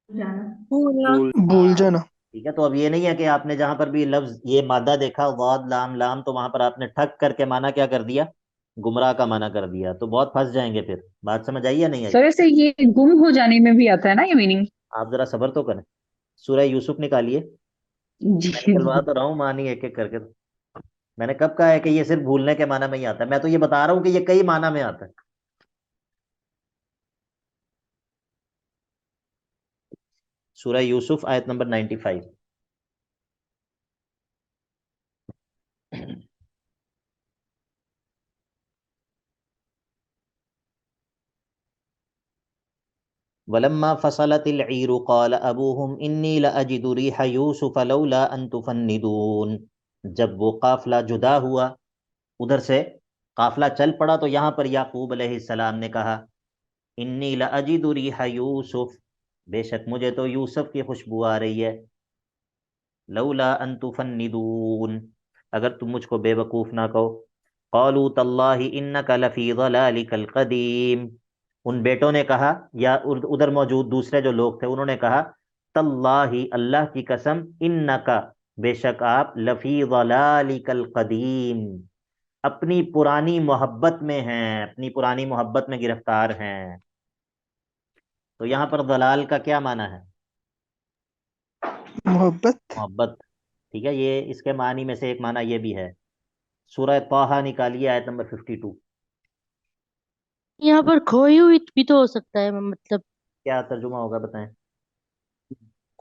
جانا، بھولنا۔ بھول ہاں، جانا۔ ٹھیک ہے، تو اب یہ نہیں ہے کہ آپ نے جہاں پر بھی لفظ یہ مادہ دیکھا ضاد لام لام، تو وہاں پر آپ نے ٹھک کر کے معنی کیا کر دیا؟ گمراہ کا معنی کر دیا، تو بہت پھنس جائیں گے پھر۔ بات سمجھ آئی یا نہیں آئی؟ سر ایسے یہ گم ہو جانے میں بھی آتا ہے نا یہ میننگ؟ آپ ذرا صبر تو کریں، سورہ یوسف نکالیے، جی میں نکلوا جی۔ تو رہا ہوں معنی ایک ایک کر کے۔ میں نے کب کہا ہے کہ یہ صرف بھولنے کے معنی میں ہی آتا ہے؟ میں تو یہ بتا رہا ہوں کہ یہ کئی معنی میں آتا ہے۔ سورہ یوسف آیت نمبر 95. ولما فصلت العير قال ابوهم انی لاجد ريح یوسف لولا ان تفندون. جب وہ قافلہ جدا ہوا، ادھر سے قافلہ چل پڑا، تو یہاں پر یعقوب علیہ السلام نے کہا انی لاجد ريح یوسف، بے شک مجھے تو یوسف کی خوشبو آ رہی ہے، لولا ان تفندون، اگر تم مجھ کو بے وقوف نہ کہو. قالوا تاللہ انک لفی ضلالک القدیم، ان بیٹوں نے کہا، یا ادھر موجود دوسرے جو لوگ تھے انہوں نے کہا تاللہ، اللہ کی قسم، انکا، بے شک آپ، لفی ضلالک القدیم، اپنی پرانی محبت میں ہیں، اپنی پرانی محبت میں گرفتار ہیں. تو یہاں پر ضلال کا کیا معنی ہے؟ محبت. محبت. ٹھیک ہے، یہ اس کے معنی میں سے ایک معنی یہ بھی ہے. سورہ طٰہٰ نکالیے آیت نمبر 52. یہاں پر کھوئی ہوئی بھی تو ہو سکتا ہے، مطلب کیا ترجمہ ہوگا بتائیں؟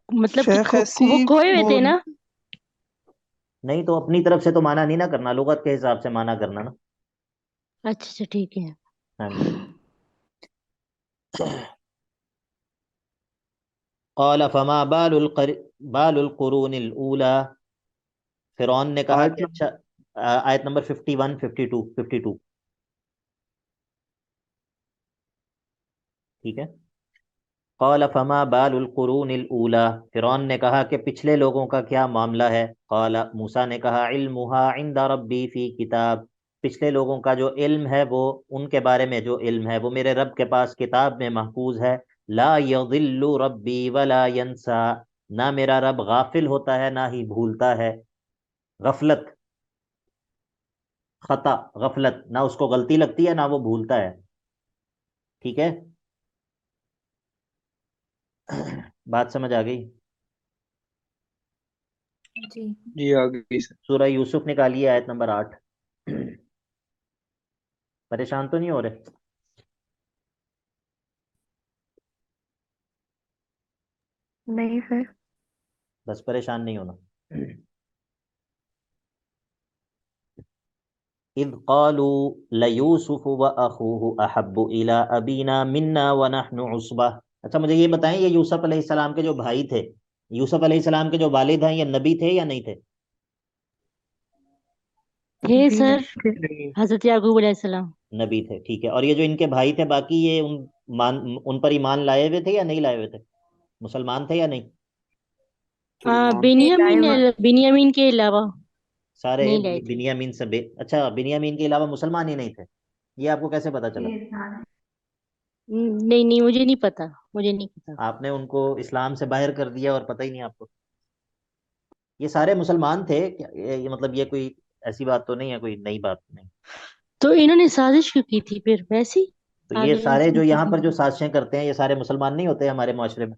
کہ شیخ ایسی وہ کھوئے ہوئے وہ تھے نا. نہیں تو اپنی طرف سے تو معنی نہیں نہ کرنا، لغت کے حساب سے معنی کرنا نا. اچھا اچھا ٹھیک ہے. ہاں جی. قال فما بال القرون الاولى، فرعون نے کہا آیت کہ اچھا، آیت نمبر 51 52. ٹھیک ہے. قال فما بال القرون الاولى، فرعون نے کہا کہ پچھلے لوگوں کا کیا معاملہ ہے. قال، موسیٰ نے کہا علمها عند ربی فی کتاب، پچھلے لوگوں کا جو علم ہے، وہ ان کے بارے میں جو علم ہے وہ میرے رب کے پاس کتاب میں محفوظ ہے. لا یضل ربی ولا ینسا، نہ میرا رب غافل ہوتا ہے نہ ہی بھولتا ہے. غفلت، خطا، غفلت، نہ اس کو غلطی لگتی ہے نہ وہ بھولتا ہے. ٹھیک ہے، بات سمجھ آ گئی؟ جی جی آگے سر. سورہ یوسف نکالیے آیت نمبر 8. پریشان تو نہیں ہو رہے؟ نہیں سر. بس پریشان نہیں ہونا. اذ قالوا لیوسف واخوه احب الى ابینا منا ونحن عصبہ. اچھا مجھے یہ بتائیں، یہ یوسف علیہ السلام کے جو بھائی تھے، یوسف علیہ السلام کے جو والد ہیں، یہ نبی تھے یا نہیں تھے؟ تھے جی سر، نہیں تھے. حضرت یعقوب علیہ السلام. نبی تھے. ٹھیک ہے. اور یہ جو ان کے بھائی تھے باقی، یہ ان پر ایمان لائے ہوئے تھے یا نہیں لائے ہوئے تھے؟ مسلمان تھے یا نہیں؟ سلمان. لائے ہوئے. بنیامین کے علاوہ سارے نہیں لائے تھے. بنیامین سے اچھا، بنیامین کے علاوہ مسلمان ہی نہیں تھے. یہ آپ کو کیسے پتا چلا؟ نہیں نہیں، مجھے نہیں پتا، مجھے نہیں پتا. آپ نے ان کو اسلام سے باہر کر دیا اور پتہ ہی نہیں آپ کو. یہ سارے مسلمان تھے. یہ مطلب یہ کوئی ایسی بات تو نہیں ہے، کوئی نئی بات نہیں. تو انہوں نے سازش کیوں کی تھی پھر ویسی؟ تو یہ آگے سارے جو یہاں پر جو ہوتے سازشیں کرتے ہیں، یہ سارے مسلمان نہیں ہوتے ہمارے معاشرے میں.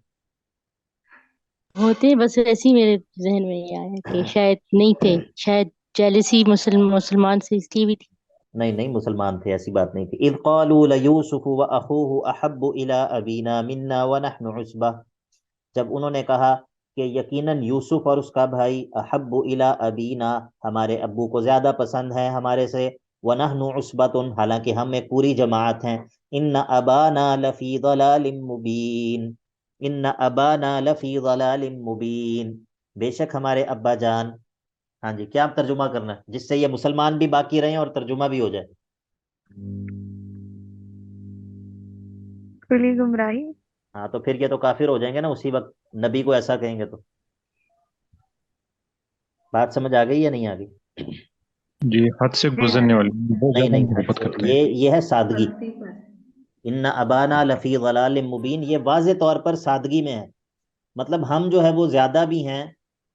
ہیں، بس ایسے ہی میرے ذہن میں یہ آیا کہ شاید نہیں تھے، شاید جیلسی مسلمان سے اس لیے بھی تھی. نہیں نہیں، مسلمان تھے، ایسی بات نہیں تھی. اذ قالوا لیوسف واخوه احب الى ابینا منا ونحن عصبہ، جب انہوں نے کہا کہ یقیناً یوسف اور اس کا بھائی احب الی ابینا، ہمارے ابو کو زیادہ پسند ہے ہمارے سے، ونحن عصبۃ، حالانکہ ہم ایک پوری جماعت ہیں. ان ابانا لفی ضلال مبین، ان ابانا لفی ضلال مبین، بے شک ہمارے ابا جان. ہاں جی، کیا ترجمہ کرنا ہے جس سے یہ مسلمان بھی باقی رہیں اور ترجمہ بھی ہو جائے؟ کھلی گمراہی. ہاں تو پھر یہ تو کافر ہو جائیں گے نا اسی وقت، نبی کو ایسا کہیں گے تو. بات سمجھ آ گئی یا نہیں آ گئی؟ جی، حد سے جی گزرنے والی، بہت نہیں زیادہ نہیں، محبت کرتے ہیں. یہ ہے سادگی. ان ابانا لفی ضلال مبین، یہ واضح طور پر سادگی میں ہے. مطلب ہم جو ہے وہ زیادہ بھی ہیں،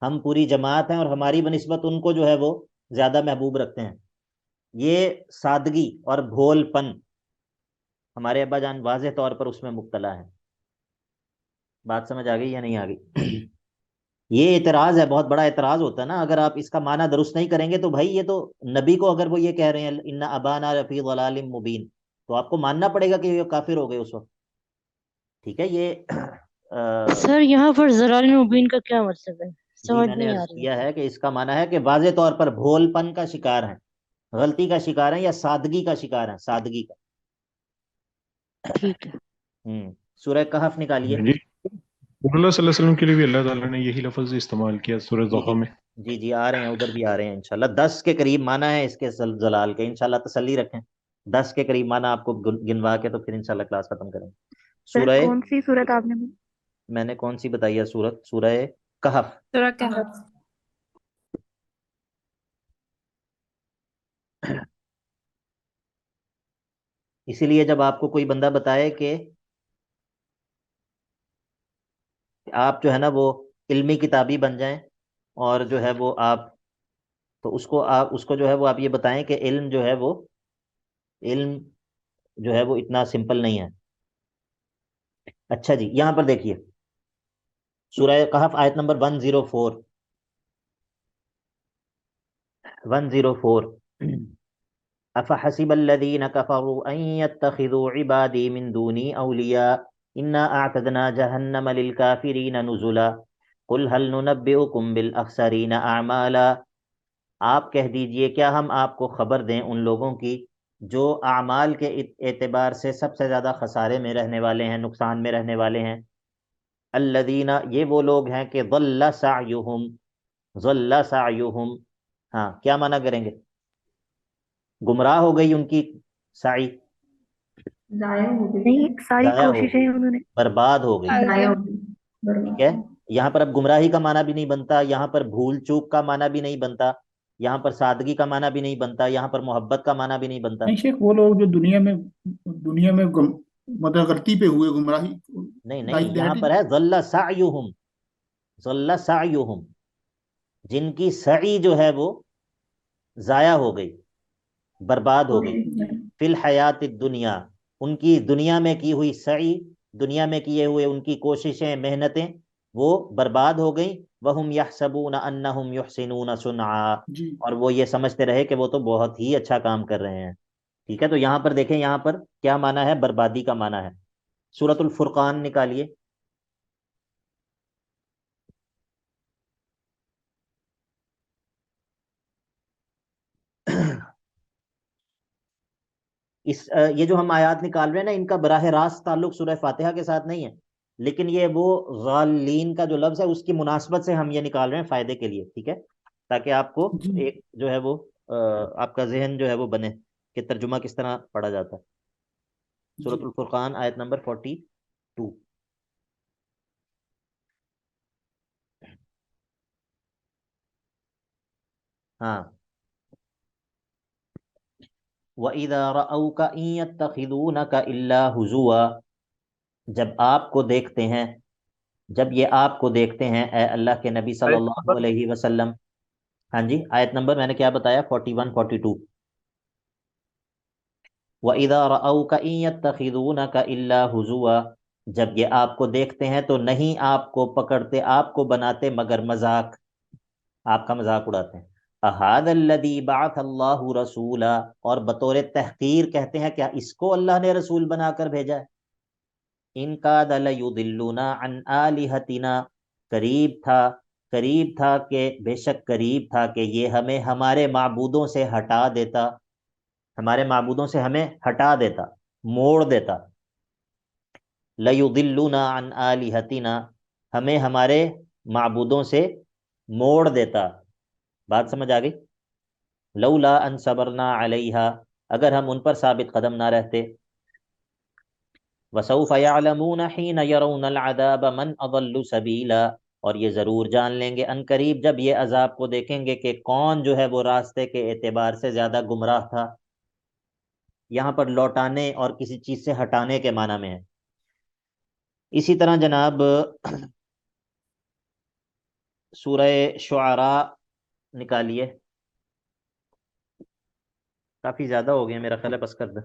ہم پوری جماعت ہیں اور ہماری بنسبت ان کو جو ہے وہ زیادہ محبوب رکھتے ہیں. یہ سادگی اور بھول پن، ہمارے ابا جان واضح طور پر اس میں مبتلا ہے. بات سمجھ آ گئی یا نہیں آ گئی؟ یہ اعتراض ہے، بہت بڑا اعتراض ہوتا ہے نا اگر آپ اس کا معنی درست نہیں کریں گے. تو بھائی یہ تو نبی کو اگر وہ یہ کہہ رہے ہیں ان ابانا لفی ضلال مبین، تو آپ کو ماننا پڑے گا کہ یہ کافر ہو گئے اس وقت. ٹھیک ہے، یہ سر یہاں پر ضلال مبین کا کیا مطلب ہے؟ جی سمجھ میں نے نہیں آ عرض رہی کیا ہے کہ اس کا معنی ہے کہ واضح طور پر بھول پن کا شکار ہیں، غلطی کا شکار ہیں، یا سادگی کا شکار ہیں، سادگی کا۔ ٹھیک ہے۔ سورہ کہف نکالیے۔ جی، رسول اللہ صلی اللہ علیہ وسلم کے لیے بھی اللہ تعالیٰ نے یہی لفظ استعمال کیا سورہ جی ضحا جی میں۔ جی جی آ رہے ہیں، ادھر بھی آ رہے ہیں انشاءاللہ۔ 10 کے قریب معنی ہے اس کے زلال کے، انشاءاللہ تسلی رکھیں۔ 10 کے قریب معنی آپ کو گنوا کے تو پھر انشاءاللہ کلاس ختم کریں گے۔ سر سورہ، کون سی صورت آپ نے بولی؟ میں نے کون سی بتائی ہے سورت؟ سورہ کہف۔ سورہ کہف۔ اسی لیے جب آپ کو کوئی بندہ بتائے کہ آپ جو ہے نا وہ علمی کتابی بن جائیں، اور جو ہے وہ آپ، تو اس کو جو ہے وہ آپ یہ بتائیں کہ علم جو ہے وہ، علم جو ہے وہ اتنا سمپل نہیں ہے۔ اچھا جی، یہاں پر دیکھیے سورہ کہف آیت نمبر 104 104 افحسب الذين كفروا ان يتخذوا عبادي من دوني اولياء انا اعتدنا جهنم للكافرين نزلا قل هل ننبئكم بالاخسرين اعمالا۔ آپ کہہ دیجئے کیا ہم آپ کو خبر دیں ان لوگوں کی جو اعمال کے اعتبار سے سب سے زیادہ خسارے میں رہنے والے ہیں، نقصان میں رہنے والے ہیں۔ الذین، یہ وہ لوگ ہیں کہ ضل سعیہم، ضل سعیہم، ہاں کیا معنی کریں گے؟ گمراہ ہو گئی ان کی سعی، نہیں، ساری ضائع ہو کوششیں گئی، انہوں نے برباد ہو گئی، ضائع۔ ٹھیک ہے۔ یہاں پر اب گمراہی کا معنی بھی نہیں بنتا، یہاں پر بھول چوک کا معنی بھی نہیں بنتا، یہاں پر سادگی کا معنی بھی نہیں بنتا، یہاں پر محبت کا معنی بھی نہیں بنتا۔ نہیں شیخ، وہ لوگ جو دنیا میں مطلب غلطی پہ ہوئے، گمراہی، نہیں نہیں، یہاں پر ہے ضل سعیہم، ضل سعیہم، جن کی سعی جو ہے وہ ضائع ہو گئی، برباد ہو گئی، فی الحیات الدنیا، ان کی دنیا میں کی ہوئی سعی، دنیا میں کیے ہوئے ان کی کوششیں، محنتیں وہ برباد ہو گئیں۔ وہم یحسبون انہم یحسنون صنعا، جی۔ اور وہ یہ سمجھتے رہے کہ وہ تو بہت ہی اچھا کام کر رہے ہیں۔ ٹھیک ہے، تو یہاں پر دیکھیں، یہاں پر کیا معنی ہے؟ بربادی کا معنی ہے۔ سورۃ الفرقان نکالیے۔ یہ جو ہم آیات نکال رہے ہیں نا، ان کا براہ راست تعلق سورہ فاتحہ کے ساتھ نہیں ہے، لیکن یہ وہ غالین کا جو لفظ ہے اس کی مناسبت سے ہم یہ نکال رہے ہیں فائدے کے لیے، ٹھیک ہے، تاکہ آپ کو جی ایک جو ہے وہ آپ کا ذہن جو ہے وہ بنے کہ ترجمہ کس طرح پڑھا جاتا ہے۔ سورۃ جی الفرقان آیت نمبر 42۔ ہاں، وَإِذَا رَأَوْكَ إِن يَتَّخِذُونَكَ إِلَّا هُزُوًا، جب آپ کو دیکھتے ہیں، جب یہ آپ کو دیکھتے ہیں اے اللہ کے نبی صلی آیت اللہ نمبر علیہ وسلم۔ ہاں جی، آیت نمبر میں نے کیا بتایا؟ 41 42۔ وَإِذَا رَأَوْكَ إِن يَتَّخِذُونَكَ إِلَّا هُزُوًا، جب یہ آپ کو دیکھتے ہیں تو نہیں آپ کو پکڑتے، آپ کو بناتے مگر مذاق، آپ کا مذاق اڑاتے ہیں۔ أَهَذَا الَّذِي بَعَثَ اللَّهُ رَسُولًا، اور بطور تحقیر کہتے ہیں کیا اس کو اللہ نے رسول بنا کر بھیجا ہے؟ إِن كَادَ لَيُضِلُّنَا عَنْ آلِهَتِنَا، قریب تھا کہ بے شک قریب تھا کہ یہ ہمیں ہمارے معبودوں سے ہٹا دیتا، ہمارے معبودوں سے ہمیں ہٹا دیتا، موڑ دیتا۔ لَيُضِلُّنَا عَنْ آلِهَتِنَا، ہمیں ہمارے معبودوں سے موڑ دیتا۔ بات سمجھ آ گئی؟ لولا ان صبرنا علیہا، اگر ہم ان پر ثابت قدم نہ رہتے۔ وسوف يعلمون حين يرون العذاب من اضل سبیلا، اور یہ ضرور جان لیں گے ان قریب جب یہ عذاب کو دیکھیں گے کہ کون جو ہے وہ راستے کے اعتبار سے زیادہ گمراہ تھا۔ یہاں پر لوٹانے اور کسی چیز سے ہٹانے کے معنی میں ہے۔ اسی طرح جناب سورہ شعراء نکالیے، کافی زیادہ ہو گئے میرا خیال ہے، بس کر دیں۔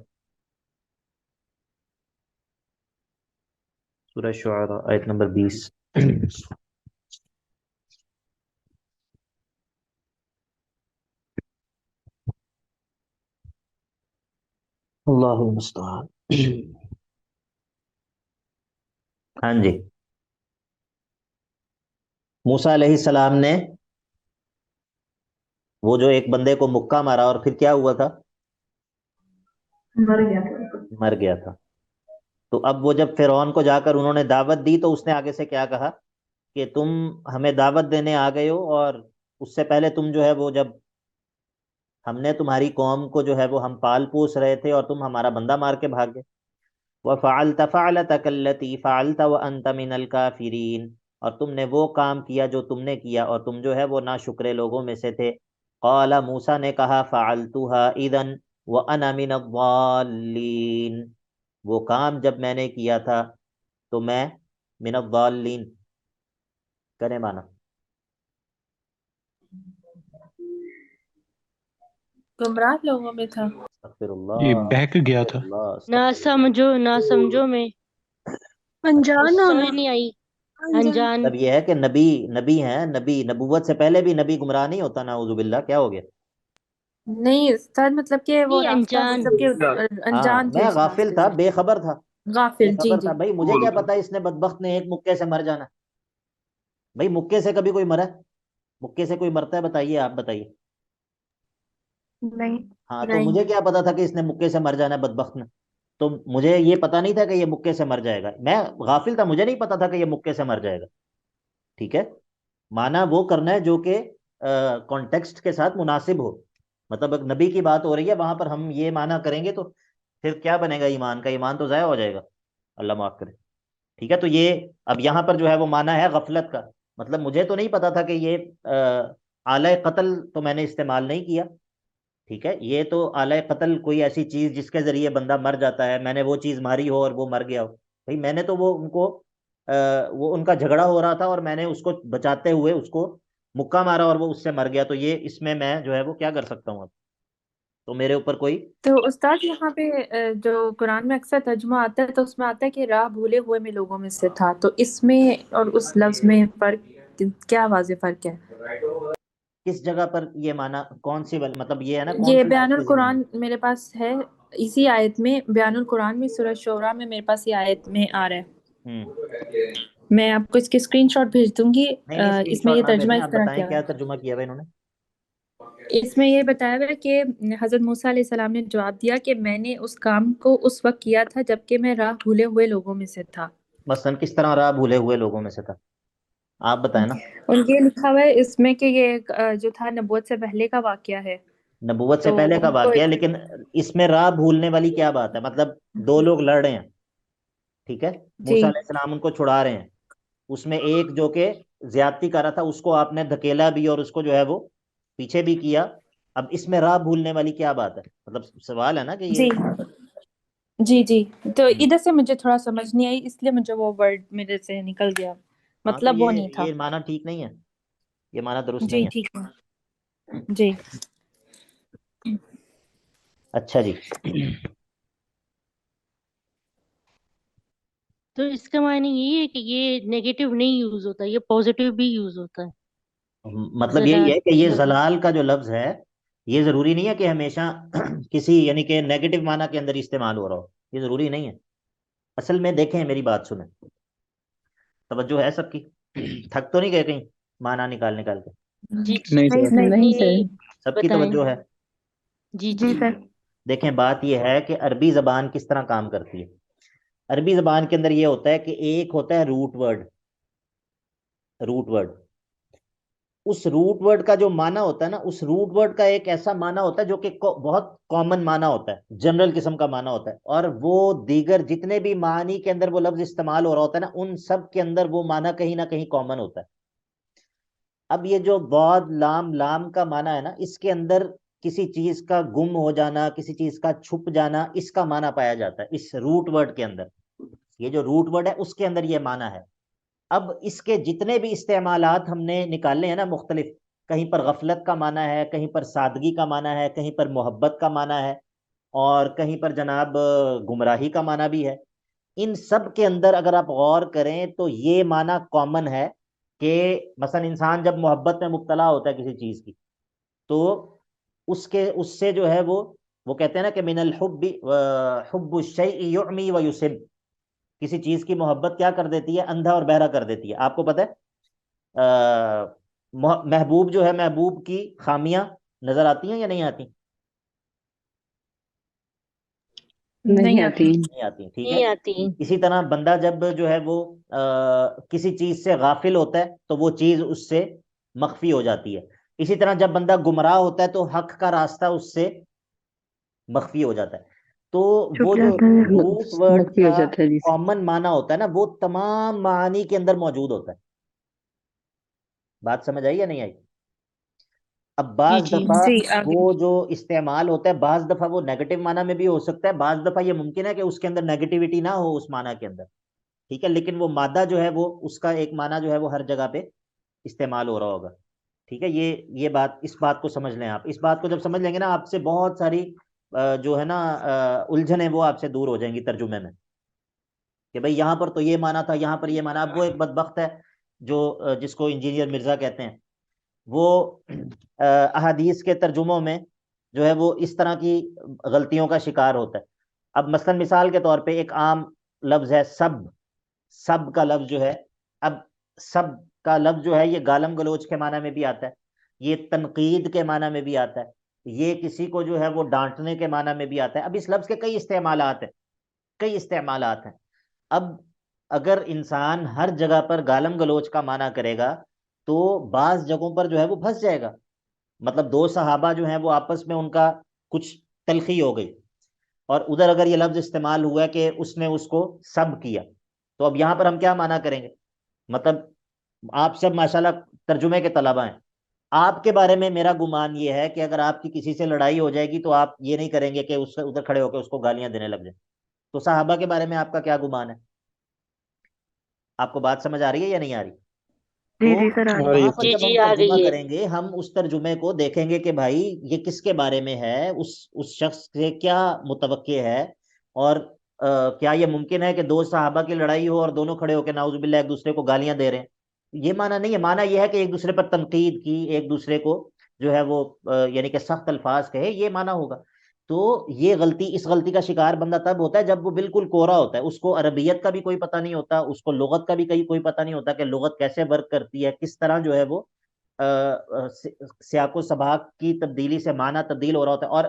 سورہ شعراء آیت نمبر 20۔ اللہ المستعان۔ ہاں جی، موسیٰ علیہ السلام نے وہ جو ایک بندے کو مکہ مارا اور پھر کیا ہوا تھا؟ مر گیا تھا. مر گیا تھا. تو اب وہ جب فرعون کو جا کر انہوں نے دعوت دی تو اس نے آگے سے کیا کہا کہ تم ہمیں دعوت دینے آ گئے ہو، اور اس سے پہلے تم جو ہے وہ جب ہم نے تمہاری قوم کو جو ہے وہ ہم پال پوس رہے تھے اور تم ہمارا بندہ مار کے بھاگ گئے. وَفَعَلْتَ فَعْلَتَكَ الَّتِي فَعَلْتَ وَأَنْتَ مِنَ الْكَافِرِينَ، اور تم نے وہ کام کیا جو تم نے کیا اور تم جو ہے وہ ناشکرے لوگوں میں سے تھے. قال موسیٰ نے کہا فَعَلْتُهَا إِذًا وَأَنَا مِنَ الضَّالِّينَ، وہ کام جب میں نے کیا تھا تو میں من الضالین کرے مانا گمراہ لوگوں میں تھا. استغفر یہ اللہ بہک گیا استغفر تھا. اللہ نہ استغفر اللہ. سمجھو نہ سمجھو میں انجان کچھ ہونا. سمجھ نہیں آئی. انجان. انجان. مطلب یہ ہے کہ نبی ہیں، نبی نبوت سے پہلے بھی نبی گمراہ نہیں ہوتا، نعوذ باللہ. کیا ہو گیا؟ نہیں استاد، مطلب کہ وہ نہیں راستہ انجان. مطلب کہ ہاں انجان تھے میں اس غافل راستے تھا، سے. بے خبر تھا، بے غافل، جی خبر جی. تھا. بھائی مجھے کیا پتا اس نے بدبخت نے ایک مکے سے مر جانا. بھائی مکے سے کبھی کوئی مرا ہے؟ مکے سے کوئی مرتا ہے؟ بتائیے، آپ بتائیے. نہیں. ہاں تو نہیں. مجھے کیا پتا تھا کہ اس نے مکے سے مر جانا ہے بدبخت نے؟ تو مجھے یہ پتا نہیں تھا کہ یہ مکے سے مر جائے گا. میں غافل تھا، مجھے نہیں پتا تھا کہ یہ مکے سے مر جائے گا. ٹھیک ہے، مانا وہ کرنا ہے جو کہ کانٹیکسٹ کے ساتھ مناسب ہو. مطلب ایک نبی کی بات ہو رہی ہے، وہاں پر ہم یہ مانا کریں گے تو پھر کیا بنے گا ایمان کا؟ ایمان تو ضائع ہو جائے گا، اللہ معاف کرے. ٹھیک ہے، تو یہ اب یہاں پر جو ہے وہ مانا ہے غفلت کا. مطلب مجھے تو نہیں پتا تھا کہ یہ آلہ قتل تو میں نے استعمال نہیں کیا. ٹھیک ہے، یہ تو آلہ قتل کوئی ایسی چیز جس کے ذریعے بندہ مر جاتا ہے، میں نے وہ چیز ماری ہو اور وہ مر گیا ہو. بھائی میں نے تو وہ ان کو وہ ان کا جھگڑا ہو رہا تھا اور میں نے اس کو بچاتے ہوئے اس کو مکہ مارا اور وہ اس سے مر گیا. تو یہ اس میں جو ہے وہ کیا کر سکتا ہوں اب؟ تو میرے اوپر کوئی تو استاد یہاں پہ جو قرآن میں اکثر ترجمہ آتا ہے تو اس میں آتا ہے کہ راہ بھولے ہوئے میں لوگوں میں سے تھا، تو اس میں اور اس لفظ میں فرق کیا؟ واضح فرق ہے. کس جگہ پر یہ مانا کون سی مطلب یہ ہے نا کون یہ سی بیان آیت کے ذمن القرآن میرے پاس ہے، اسی آیت میں بیان القرآن میں سورہ شورا میں میرے پاس یہ آیت میں آ رہا ہے. ہوں میں آپ کو اس کی اسکرین شاٹ بھیج دوں گی. نہیں نہیں اسکرین اس میں شاٹ یہ نہ ترجمہ بھیجیں، اس آپ طرح بتائیں کیا ہوا کیا ہے. ترجمہ کیا ہوا انہوں نے. اس میں یہ بتایا ہوا ہے کہ حضرت موسیٰ علیہ السلام نے جواب دیا کہ میں نے اس کام کو اس وقت کیا تھا جبکہ میں راہ بھولے ہوئے لوگوں میں سے تھا. مثلا کس طرح راہ بھولے ہوئے لوگوں میں سے تھا؟ آپ بتائیں نا. اور یہ لکھا ہوا ہے اس میں کہ یہ جو تھا نبوت سے پہلے کا واقعہ ہے. نبوت سے تو پہلے کا ان کو واقعہ ہے، لیکن اس میں راہ بھولنے والی کیا بات ہے؟ مطلب دو لوگ لڑ رہے ہیں، ٹھیک ہے، جی موسیٰ علیہ السلام ان کو چھڑا رہے ہیں. اس میں ایک جو کہ زیادتی کر رہا تھا اس کو آپ نے دھکیلا بھی اور اس کو جو ہے وہ پیچھے بھی کیا. اب اس میں راہ بھولنے والی کیا بات ہے؟ مطلب سوال ہے نا کہ یہ جی جی جی. تو ادھر سے مجھے تھوڑا سمجھ نہیں آئی، اس لیے مجھے وہ ورڈ میرے سے نکل گیا، ہاں تو مطلب وہ نہیں تھا. یہ معنی ٹھیک نہیں ہے، یہ معنی درست جی نہیں ہے. ٹھیک ہے. جی اچھا جی. تو اس کا معنی یہی ہے کہ یہ نیگیٹو نہیں یوز ہوتا، یہ پازیٹیو بھی یوز ہوتا ہے. مطلب یہی زلال. ہے کہ یہ زلال کا جو لفظ ہے یہ ضروری نہیں ہے کہ ہمیشہ کسی یعنی کہ نیگیٹو معنی کے اندر استعمال ہو رہا ہو، یہ ضروری نہیں ہے. اصل میں دیکھیں میری بات سنیں، توجہ ہے سب کی؟ تھک تو نہیں گئے کہیں معنی نکال نکال کے؟ جی نہیں نہیں سر. سر. نہیں نہیں سر. نہیں. سب کی بتائیں. توجہ ہے؟ جی جی جی. سر. دیکھیں بات یہ ہے کہ عربی زبان کس طرح کام کرتی ہے. عربی زبان کے اندر یہ ہوتا ہے کہ ایک ہوتا ہے روٹ ورڈ. روٹ ورڈ، اس روٹ ورڈ کا جو معنی ہوتا ہے نا، اس روٹ ورڈ کا ایک ایسا معنی ہوتا ہے جو کہ بہت کامن معنی ہوتا ہے، جنرل قسم کا معنی ہوتا ہے، اور وہ دیگر جتنے بھی معنی کے اندر وہ لفظ استعمال ہو رہا ہوتا ہے نا ان سب کے اندر وہ معنی کہیں نہ کہیں کامن ہوتا ہے. اب یہ جو ضاد لام لام کا معنی ہے نا، اس کے اندر کسی چیز کا گم ہو جانا، کسی چیز کا چھپ جانا، اس کا معنی پایا جاتا ہے اس روٹ ورڈ کے اندر. یہ جو روٹ ورڈ ہے اس کے اندر یہ معنی ہے. اب اس کے جتنے بھی استعمالات ہم نے نکالے ہیں نا مختلف، کہیں پر غفلت کا معنی ہے، کہیں پر سادگی کا معنی ہے، کہیں پر محبت کا معنی ہے، اور کہیں پر جناب گمراہی کا معنی بھی ہے. ان سب کے اندر اگر آپ غور کریں تو یہ معنی کامن ہے کہ مثلا انسان جب محبت میں مبتلا ہوتا ہے کسی چیز کی تو اس سے جو ہے وہ کہتے ہیں نا کہ من الحب حب الشیء یعمی و یسم. کسی چیز کی محبت کیا کر دیتی ہے؟ اندھا اور بہرا کر دیتی ہے. آپ کو پتہ ہے محبوب جو ہے محبوب کی خامیاں نظر آتی ہیں یا نہیں آتی؟ نہیں آتی. نہیں آتی. ٹھیک نہیں ہے. آتی. اسی طرح بندہ جب جو ہے وہ کسی چیز سے غافل ہوتا ہے تو وہ چیز اس سے مخفی ہو جاتی ہے. اسی طرح جب بندہ گمراہ ہوتا ہے تو حق کا راستہ اس سے مخفی ہو جاتا ہے. تو چھپ وہ جو جاتا ہے. روٹ ورڈ مخفی ہو کا جاتا ہے جی. کامن معنی ہوتا ہے نا، وہ تمام معانی کے اندر موجود ہوتا ہے. بات سمجھ آئی یا نہیں آئی؟ اب جی بعض جی دفعہ جی آگے. وہ جو استعمال ہوتا ہے بعض دفعہ وہ نیگیٹو معنی میں بھی ہو سکتا ہے، بعض دفعہ یہ ممکن ہے کہ اس کے اندر نیگیٹیوٹی نہ ہو اس معنی کے اندر. ٹھیک ہے، لیکن وہ مادہ جو ہے وہ اس کا ایک معنی جو ہے وہ ہر جگہ پہ استعمال ہو رہا ہوگا. ٹھیک ہے، یہ بات، اس بات کو سمجھ لیں آپ. اس بات کو جب سمجھ لیں گے نا، آپ سے بہت ساری جو ہے نا الجھنیں وہ آپ سے دور ہو جائیں گی ترجمے میں، کہ بھئی یہاں پر تو یہ معنی تھا، یہاں پر یہ معنی. اب وہ ایک بدبخت ہے جو جس کو انجینئر مرزا کہتے ہیں، وہ احادیث کے ترجموں میں جو ہے وہ اس طرح کی غلطیوں کا شکار ہوتا ہے. اب مثلا مثال کے طور پہ ایک عام لفظ ہے سب. سب کا لفظ جو ہے، اب سب کا لفظ جو ہے یہ گالم گلوچ کے معنی میں بھی آتا ہے، یہ تنقید کے معنی میں بھی آتا ہے، یہ کسی کو جو ہے وہ ڈانٹنے کے معنی میں بھی آتا ہے. اب اس لفظ کے کئی استعمالات ہیں، کئی استعمالات ہیں. اب اگر انسان ہر جگہ پر گالم گلوچ کا معنی کرے گا تو بعض جگہوں پر جو ہے وہ پھنس جائے گا. مطلب دو صحابہ جو ہیں وہ آپس میں ان کا کچھ تلخی ہو گئی، اور ادھر اگر یہ لفظ استعمال ہوا ہے کہ اس نے اس کو سب کیا، تو اب یہاں پر ہم کیا معنی کریں گے؟ مطلب آپ سب ماشاءاللہ ترجمے کے طلبہ ہیں، آپ کے بارے میں میرا گمان یہ ہے کہ اگر آپ کی کسی سے لڑائی ہو جائے گی تو آپ یہ نہیں کریں گے کہ اس ادھر کھڑے ہو کے اس کو گالیاں دینے لگ جائیں. تو صحابہ کے بارے میں آپ کا کیا گمان ہے؟ آپ کو بات سمجھ آ رہی ہے یا نہیں آ رہی؟ جی تو جی سر آ آ رہی رہی ہے. ہے وہاں پر جی جب جی ہم آ ترجمہ گئی ہے. کریں گے، ہم اس ترجمے کو دیکھیں گے کہ بھائی یہ کس کے بارے میں ہے، اس شخص سے کیا متوقع ہے، اور کیا یہ ممکن ہے کہ دو صحابہ کی لڑائی ہو اور دونوں کھڑے ہو کے نعوذ باللہ ایک دوسرے کو گالیاں دے رہے ہیں؟ یہ معنی نہیں ہے. معنی یہ ہے کہ ایک دوسرے پر تنقید کی، ایک دوسرے کو جو ہے وہ یعنی کہ سخت الفاظ کہے، یہ معنی ہوگا. تو یہ غلطی، اس غلطی کا شکار بندہ تب ہوتا ہے جب وہ بالکل کوڑا ہوتا ہے، اس کو عربیت کا بھی کوئی پتہ نہیں ہوتا، اس کو لغت کا بھی کوئی پتہ نہیں ہوتا کہ لغت کیسے ورک کرتی ہے، کس طرح جو ہے وہ سیاق و سباق کی تبدیلی سے معنی تبدیل ہو رہا ہوتا ہے. اور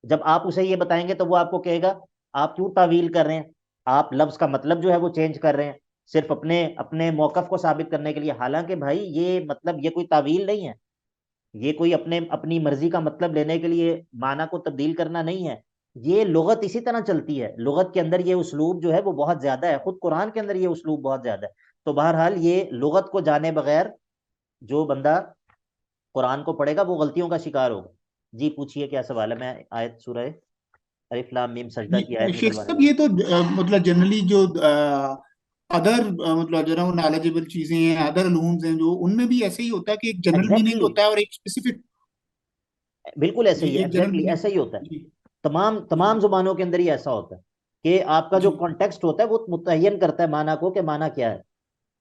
جب آپ اسے یہ بتائیں گے تو وہ آپ کو کہے گا آپ کیوں تعویل کر رہے ہیں، آپ لفظ کا مطلب جو ہے وہ چینج کر رہے ہیں صرف اپنے موقف کو ثابت کرنے کے لیے. حالانکہ بھائی یہ مطلب، یہ کوئی تعویل نہیں ہے، یہ کوئی اپنی مرضی کا مطلب لینے کے لیے معنی کو تبدیل کرنا نہیں ہے. یہ لغت اسی طرح چلتی ہے، لغت کے اندر یہ اسلوب جو ہے وہ بہت زیادہ ہے، خود قرآن کے اندر یہ اسلوب بہت زیادہ ہے. تو بہرحال یہ لغت کو جانے بغیر جو بندہ قرآن کو پڑھے گا وہ غلطیوں کا شکار ہوگا. جی پوچھئے کیا سوال ہے؟ میں آیت سورہ الف لام میم سجدہ کی آیت شیخ نکلوانے صاحب لگا. یہ تو مطلب جنرلی جو ادر مطلب جو ہے وہ نالجبل چیزیں ہیں، ادر علومز ہیں، جو ان میں بھی ایسے ہی ہوتا ہے کہ ایک جنرل میننگ ایگزیکٹلی، ہوتا ہے اور ایک اسپیسیفک. بالکل ایسے جی ہی ہے، ایک جنرل ایگزیکٹلی ایسا ہی میننگ. ہوتا ہے. جی تمام جی زبانوں کے اندر ہی ایسا ہوتا ہے کہ آپ کا جو جی کانٹیکسٹ ہوتا ہے وہ متعین کرتا ہے معنی کو کہ معنی کیا ہے.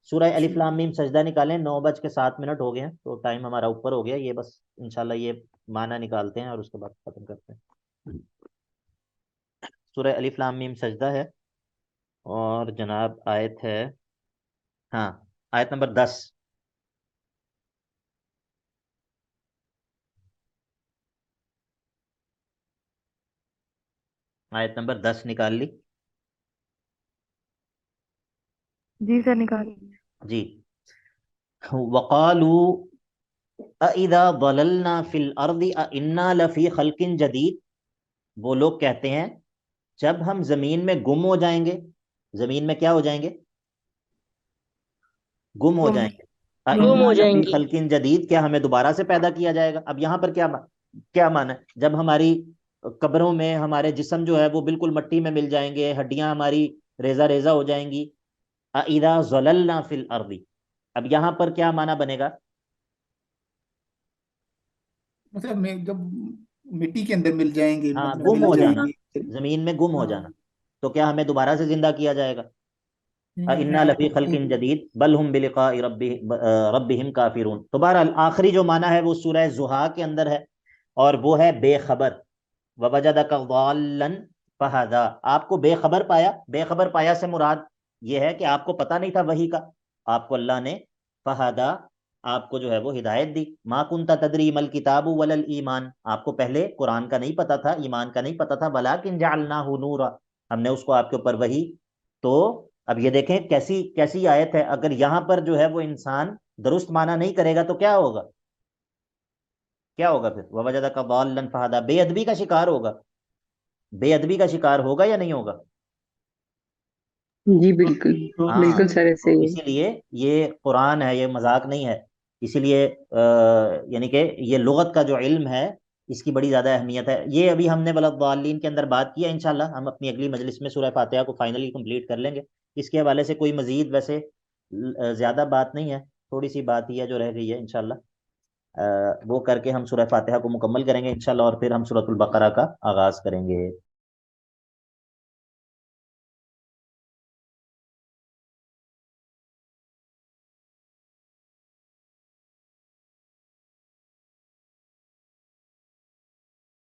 سورہ الف جی لام میم سجدہ نکالیں. 9:07 ہو گئے ہیں تو ٹائم ہمارا اوپر ہو گیا. یہ بس انشاءاللہ یہ معنی نکالتے ہیں اور اس کے بعد ختم کرتے ہیں. سورہ الف لام میم سجدہ ہے، اور جناب آیت ہے، ہاں آیت نمبر 10. آیت نمبر 10 نکال لی؟ جی سر نکال. جی. وقالوا اذا ضللنا فی الارض انا لفی خلق جدید. وہ لوگ کہتے ہیں جب ہم زمین میں گم ہو جائیں گے، زمین میں کیا ہو جائیں گے؟ گم ہو گم. جائیں گے. گم انا ہو جائیں لفی گے. خلق جدید، کیا ہمیں دوبارہ سے پیدا کیا جائے گا؟ اب یہاں پر کیا معنی ہے؟ جب ہماری قبروں میں ہمارے جسم جو ہے وہ بالکل مٹی میں مل جائیں گے، ہڈیاں ہماری ریزہ ریزہ ہو جائیں گی. اذا ضللنا فی الارض، اب یہاں پر کیا معنی بنے گا؟ مطلب میں جب مٹی کے اندر مل جائیں گے، ہاں، مطلب گم مل ہو جائیں جانا، گے. زمین میں گم ہو ہاں جانا. تو کیا ہمیں دوبارہ سے زندہ کیا جائے گا؟ انا لفی خلق جدید بل ہم بلقاء ربہم کافرون. تو بہرحال آخری جو معنی ہے وہ سورہ زحا کے اندر ہے، اور وہ ہے بے خبر. ووجدک ضالا فہدا، آپ کو بے خبر پایا. بے خبر پایا سے مراد یہ ہے کہ آپ کو پتہ نہیں تھا وحی کا، آپ کو اللہ نے فہدا آپ کو جو ہے وہ ہدایت دی. ما کنت تدری مل کتاب ولل ایمان، آپ کو پہلے قرآن کا نہیں پتا تھا، ایمان کا نہیں پتا تھا، ولیکن جعلناہ نورا، ہم نے اس کو آپ کے اوپر وحی. تو اب یہ دیکھیں کیسی کیسی آیت ہے. اگر یہاں پر جو ہے وہ انسان درست معنی نہیں کرے گا تو کیا ہوگا؟ کیا ہوگا پھر؟ وَوَجَدَكَ ضَالًّا فَهَدَىٰ، بے ادبی کا شکار ہوگا. بے ادبی کا شکار ہوگا یا نہیں ہوگا؟ جی بالکل، ہاں. بالکل سر ایسے تو ہی ہے۔ اسی لیے یہ قرآن ہے، یہ مذاق نہیں ہے. اسی لیے یعنی کہ یہ لغت کا جو علم ہے اس کی بڑی زیادہ اہمیت ہے. یہ ابھی ہم نے وَلَضَّالِّينَ کے اندر بات کی ہے، انشاءاللہ ہم اپنی اگلی مجلس میں سورہ فاتحہ کو فائنلی کمپلیٹ کر لیں گے. اس کے حوالے سے کوئی مزید ویسے زیادہ بات نہیں ہے، تھوڑی سی بات ہی ہے جو رہ گئی ہے. انشاءاللہ وہ کر کے ہم سورہ فاتحہ کو مکمل کریں گے انشاءاللہ، اور پھر ہم سورۃ البقرہ کا آغاز کریں گے.